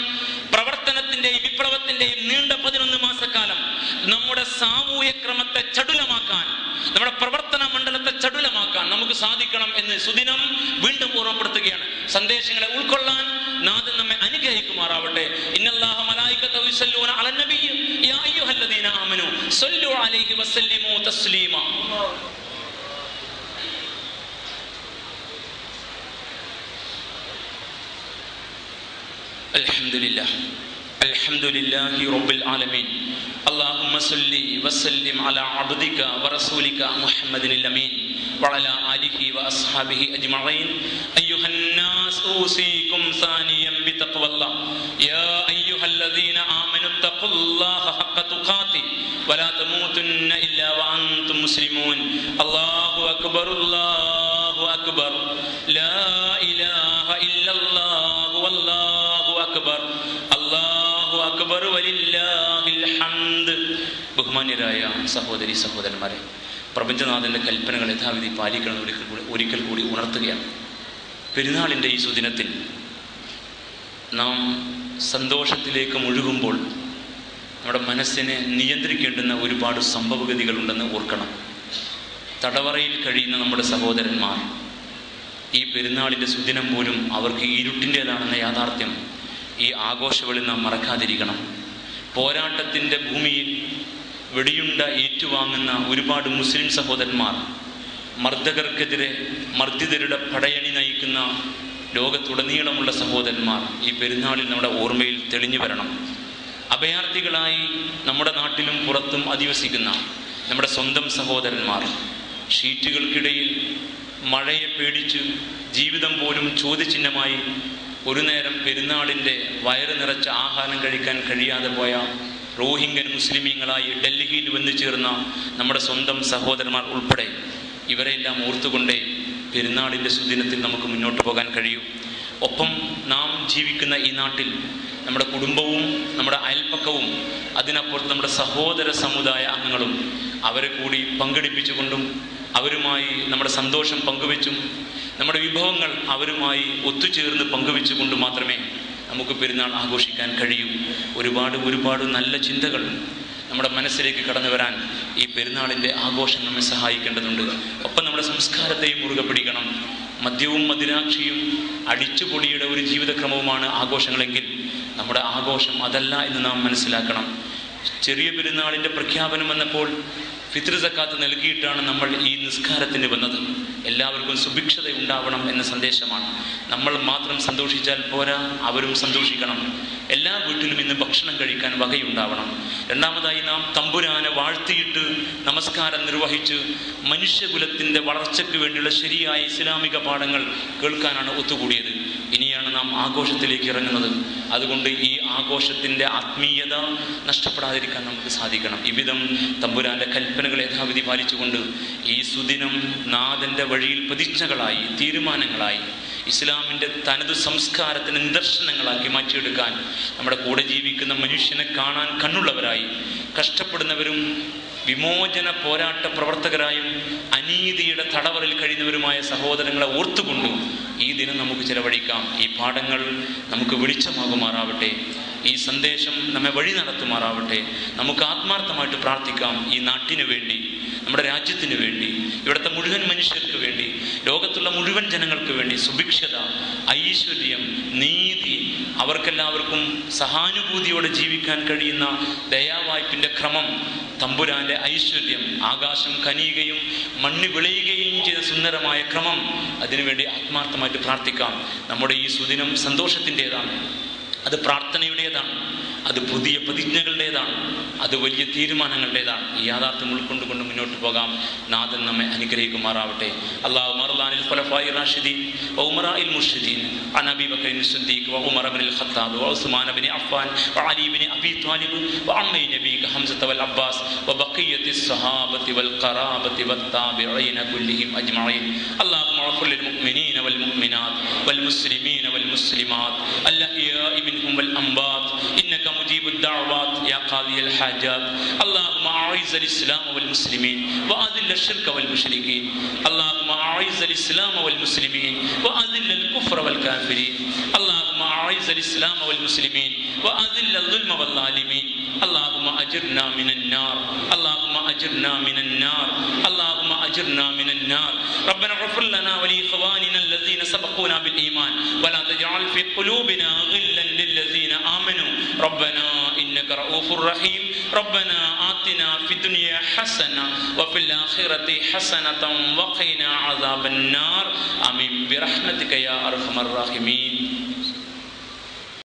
പ്രവർത്തനത്തിന്റെയും വിപ്ലവത്തിന്റെയും നീണ്ട 11 മാസക്കാലം നമ്മുടെ സാമൂഹ്യ ക്രമത്തെ ചടുലമാക്കാൻ, നമ്മുടെ പ്രവർത്തന മണ്ഡലത്തെ ചടുലമാക്കാൻ നമുക്ക് സാധിക്കണം എന്ന് സുദിനം വീണ്ടും ഓർമ്മപ്പെടുത്തുകയാണ്. സന്ദേശങ്ങളെ ഉൾക്കൊള്ളാൻ നാഥൻ നമ്മെ അനുഗ്രഹിക്കുമാറാവട്ടെ. ഇന്നല്ലാഹ മലായികതഹു യുസല്ലൂന അലൻ നബിയ്യ യാ അയ്യുഹല്ലദീന ആമനൂ സ്വല്ലു അലൈഹി വസല്ലിമൂ തസ്ലീമാ. അൽഹംദുലില്ലാഹ് അൽഹംദുലില്ലാഹി റബ്ബിൽ ആലമീൻ. اللهم صل وسلم على عبدك ورسولك محمد الأمين وعلى آله وأصحابه أجمعين. أيها الناس أوصيكم ثانيا بتقوى الله يا أيها الذين آمنوا اتقوا الله حق تقاته ولا تموتن إلا وأنتم مسلمون. الله أكبر الله أكبر لا إله إلا الله والله أكبر അല്ലാഹു അക്ബർ വലില്ലാഹിൽ ഹംദ്. ബഹുമാന്യരായ സഹോദരി സഹോദരന്മാരെ, പ്രപഞ്ചനാഥന്റെ കൽപ്പനകൾ യഥാവിധി പാലിക്കണം ഒരിക്കൽ കൂടി ഉണർത്തുകയാണ്. പെരുന്നാളിൻ്റെ ഈ സുദിനത്തിൽ നാം സന്തോഷത്തിലേക്ക് മുഴുകുമ്പോൾ നമ്മുടെ മനസ്സിനെ നിയന്ത്രിക്കേണ്ടുന്ന ഒരുപാട് സംഭവഗതികളുണ്ടെന്ന് ഓർക്കണം. തടവറയിൽ കഴിയുന്ന നമ്മുടെ സഹോദരന്മാർ ഈ പെരുന്നാളിൻ്റെ സുദിനം പോലും അവർക്ക് ഇരുട്ടിൻ്റേതാണെന്ന യാഥാർത്ഥ്യം ഈ ആഘോഷങ്ങളിൽ നാം മറക്കാതിരിക്കണം. പോരാട്ടത്തിൻ്റെ ഭൂമിയിൽ വെടിയുണ്ട ഏറ്റുവാങ്ങുന്ന ഒരുപാട് മുസ്ലിം സഹോദരന്മാർ, മർദ്ദകർക്കെതിരെ മർദ്ദിതരുടെ പടയണി നയിക്കുന്ന ലോകത്തുടനീളമുള്ള സഹോദരന്മാർ ഈ പെരുന്നാളിൽ നമ്മുടെ ഓർമ്മയിൽ തെളിഞ്ഞു വരണം. അഭയാർത്ഥികളായി നമ്മുടെ നാട്ടിലും പുറത്തും അധിവസിക്കുന്ന നമ്മുടെ സ്വന്തം സഹോദരന്മാർ, ഷീറ്റുകൾക്കിടയിൽ മഴയെ പേടിച്ച് ജീവിതം പോലും ചോദ്യചിഹ്നമായി ഒരു നേരം പെരുന്നാളിൻ്റെ വയറ് നിറച്ച ആഹാരം കഴിക്കാൻ കഴിയാതെ പോയ റോഹിംഗ്യൻ മുസ്ലിമീങ്ങളായി ഡൽഹിയിൽ വന്നു ചേർന്ന നമ്മുടെ സ്വന്തം സഹോദരന്മാർ ഉൾപ്പെടെ ഇവരെല്ലാം ഓർത്തുകൊണ്ടേ പെരുന്നാളിൻ്റെ സുദിനത്തിൽ നമുക്ക് മുന്നോട്ട് പോകാൻ കഴിയൂ. ഒപ്പം നാം ജീവിക്കുന്ന ഈ നാട്ടിൽ നമ്മുടെ കുടുംബവും നമ്മുടെ അയൽപ്പക്കവും അതിനപ്പുറത്ത് നമ്മുടെ സഹോദര സമുദായ അംഗങ്ങളും അവരെ കൂടി പങ്കെടുപ്പിച്ചുകൊണ്ടും അവരുമായി നമ്മുടെ സന്തോഷം പങ്കുവെച്ചും നമ്മുടെ വിഭവങ്ങൾ അവരുമായി ഒത്തുചേർന്ന് പങ്കുവെച്ചുകൊണ്ട് മാത്രമേ നമുക്ക് പെരുന്നാൾ ആഘോഷിക്കാൻ കഴിയൂ. ഒരുപാട് നല്ല ചിന്തകൾ നമ്മുടെ മനസ്സിലേക്ക് കടന്നു വരാൻ ഈ പെരുന്നാളിൻ്റെ ആഘോഷം നമ്മെ സഹായിക്കേണ്ടതുണ്ട്. ഒപ്പം നമ്മുടെ സംസ്കാരത്തെയും മുറുകെ പിടിക്കണം. മദ്യവും മദിരാക്ഷിയും അടിച്ചുപൊളിയുടെ ഒരു ജീവിതക്രമവുമാണ് ആഘോഷങ്ങളെങ്കിൽ നമ്മുടെ ആഘോഷം അതല്ല എന്ന് നാം മനസ്സിലാക്കണം. ചെറിയ പെരുന്നാളിൻ്റെ പ്രഖ്യാപനം വന്നപ്പോൾ ഫിത്ർ സക്കാത്ത് നൽകിയിട്ടാണ് നമ്മൾ ഈ നിസ്കാരത്തിന് വന്നത്. എല്ലാവർക്കും സുഭിക്ഷത ഉണ്ടാവണം എന്ന സന്ദേശമാണ്. നമ്മൾ മാത്രം സന്തോഷിച്ചാൽ പോരാ, അവരും സന്തോഷിക്കണം. എല്ലാ വീട്ടിലും ഇന്ന് ഭക്ഷണം കഴിക്കാൻ വകയുണ്ടാവണം. രണ്ടാമതായി നാം തമ്പുരാനെ വാഴ്ത്തിയിട്ട് നമസ്കാരം നിർവഹിച്ച് മനുഷ്യകുലത്തിൻ്റെ വളർച്ചയ്ക്ക് വേണ്ടിയുള്ള ശരിയായ ഇസ്ലാമിക പാഠങ്ങൾ കേൾക്കാനാണ് ഒത്തുകൂടിയത്. ഇനിയാണ് നാം ആഘോഷത്തിലേക്ക് ഇറങ്ങുന്നത്. അതുകൊണ്ട് ഈ ആഘോഷത്തിൻ്റെ ആത്മീയത നഷ്ടപ്പെടാതിരിക്കാൻ നമുക്ക് സാധിക്കണം. ഇവിധം തമ്പുരാൻ്റെ കൽപ്പനകൾ യഥാവിധി പാലിച്ചുകൊണ്ട് ഈ സുദിനം നാഥൻ്റെ വഴിയിൽ പ്രതിജ്ഞകളായി, തീരുമാനങ്ങളായി, ഇസ്ലാമിൻ്റെ തനതു സംസ്കാരത്തിന് നിദർശനങ്ങളാക്കി മാറ്റിയെടുക്കാൻ നമ്മുടെ കൂടെ ജീവിക്കുന്ന മനുഷ്യനെ കാണാൻ കണ്ണുള്ളവരായി, കഷ്ടപ്പെടുന്നവരും വിമോചന പോരാട്ട പ്രവർത്തകരായും അനീതിയുടെ തടവറിൽ കഴിയുന്നവരുമായ സഹോദരങ്ങളെ ഓർത്തുകൊണ്ട് ഈ ദിനം നമുക്ക് ചെലവഴിക്കാം. ഈ പാഠങ്ങൾ നമുക്ക് വെളിച്ചമാകുമാറാവട്ടെ. ഈ സന്ദേശം നമ്മെ വഴി നടത്തുമാറാവട്ടെ. നമുക്ക് ആത്മാർത്ഥമായിട്ട് പ്രാർത്ഥിക്കാം ഈ നാട്ടിന് വേണ്ടി, നമ്മുടെ രാജ്യത്തിന് വേണ്ടി, ഇവിടുത്തെ മുഴുവൻ മനുഷ്യർക്ക് വേണ്ടി, ലോകത്തുള്ള മുഴുവൻ ജനങ്ങൾക്ക് വേണ്ടി സുഭിക്ഷത, ഐശ്വര്യം, നീതി, അവർക്കെല്ലാവർക്കും സഹാനുഭൂതിയോടെ ജീവിക്കാൻ കഴിയുന്ന ദയാവായ്പിൻ്റെ ക്രമം, തമ്പുരാൻ്റെ ഐശ്വര്യം, ആകാശം കനിയുകയും മണ്ണ് വിളയുകയും ചെയ്ത സുന്ദരമായ ക്രമം, അതിനുവേണ്ടി ആത്മാർത്ഥമായിട്ട് പ്രാർത്ഥിക്കാം. നമ്മുടെ ഈ സുദിനം സന്തോഷത്തിൻ്റെതാണ്, അത് പ്രാർത്ഥനയുടേതാണ്, അത് പുതിയ പ്രതിജ്ഞകളുടേതാണ്, അത് വലിയ തീരുമാനങ്ങളുടേതാണ്. ഈ യാഥാർത്ഥ്യം ഉൾക്കൊണ്ടുകൊണ്ട് മുന്നോട്ട് പോകാം. നാഥൻ നമ്മെ അനുഗ്രഹിക്കുമാറാവട്ടെ. അല്ലാഹു മർലാനിൽ ഖുലഫാഇ റാഷിദീൻ വ ഉമറാഇൽ മുർഷിദീൻ അൻ അബീ ബക്കർ സിദ്ദീഖ് വ ഉമർ ഇബ്നുൽ ഖത്താബ് വ ഉസ്മാൻ ഇബ്നു അഫ്ഫാൻ വ അലി ഇബ്നു അബീ ത്വാലിബ് വ അമ്മി നബീക ഹംസത വൽ അബ്ബാസ് വ ബഖിയത്തിസ് സ്വഹാബത്തി വൽ ഖറാബത്തി വത് താബിഈന കുല്ലിഹിം അജ്മഈൻ. അല്ലാഹുമ്മ ഗ്ഫിർ ലിൽ മുഅ്മിനീന വൽ മുഅ്മിനാത്ത് വൽ മുസ്ലിമീന വൽ മുസ്ലിമാത്ത് അൽഅഹ്യാഇ മിൻഹും വൽ അംവാത്ത് ഇന്നക മുജീബു الدعوات يا قاضي الحاجات. اللهم أعز الإسلام والمسلمين وأذل الشرك والمشركين. اللهم أعز الإسلام والمسلمين وأذل الكفر والكافرين. اللهم أعز الإسلام والمسلمين وأذل الظلم والظالمين. اللهم أجرنا من النار. اللهم أجرنا من النار. اللهم أجرنا من النار. ربنا اغفر لنا ولإخواننا الذين سبقونا بالإيمان ولا تجعل في قلوبنا غلا للذين آمنوا ربنا إنك رؤوف رحيم. ربنا آتنا في الدنيا حسنة وفي الآخرة حسنة وقنا عذاب النار. آمين برحمتك يا أرحم الراحمين.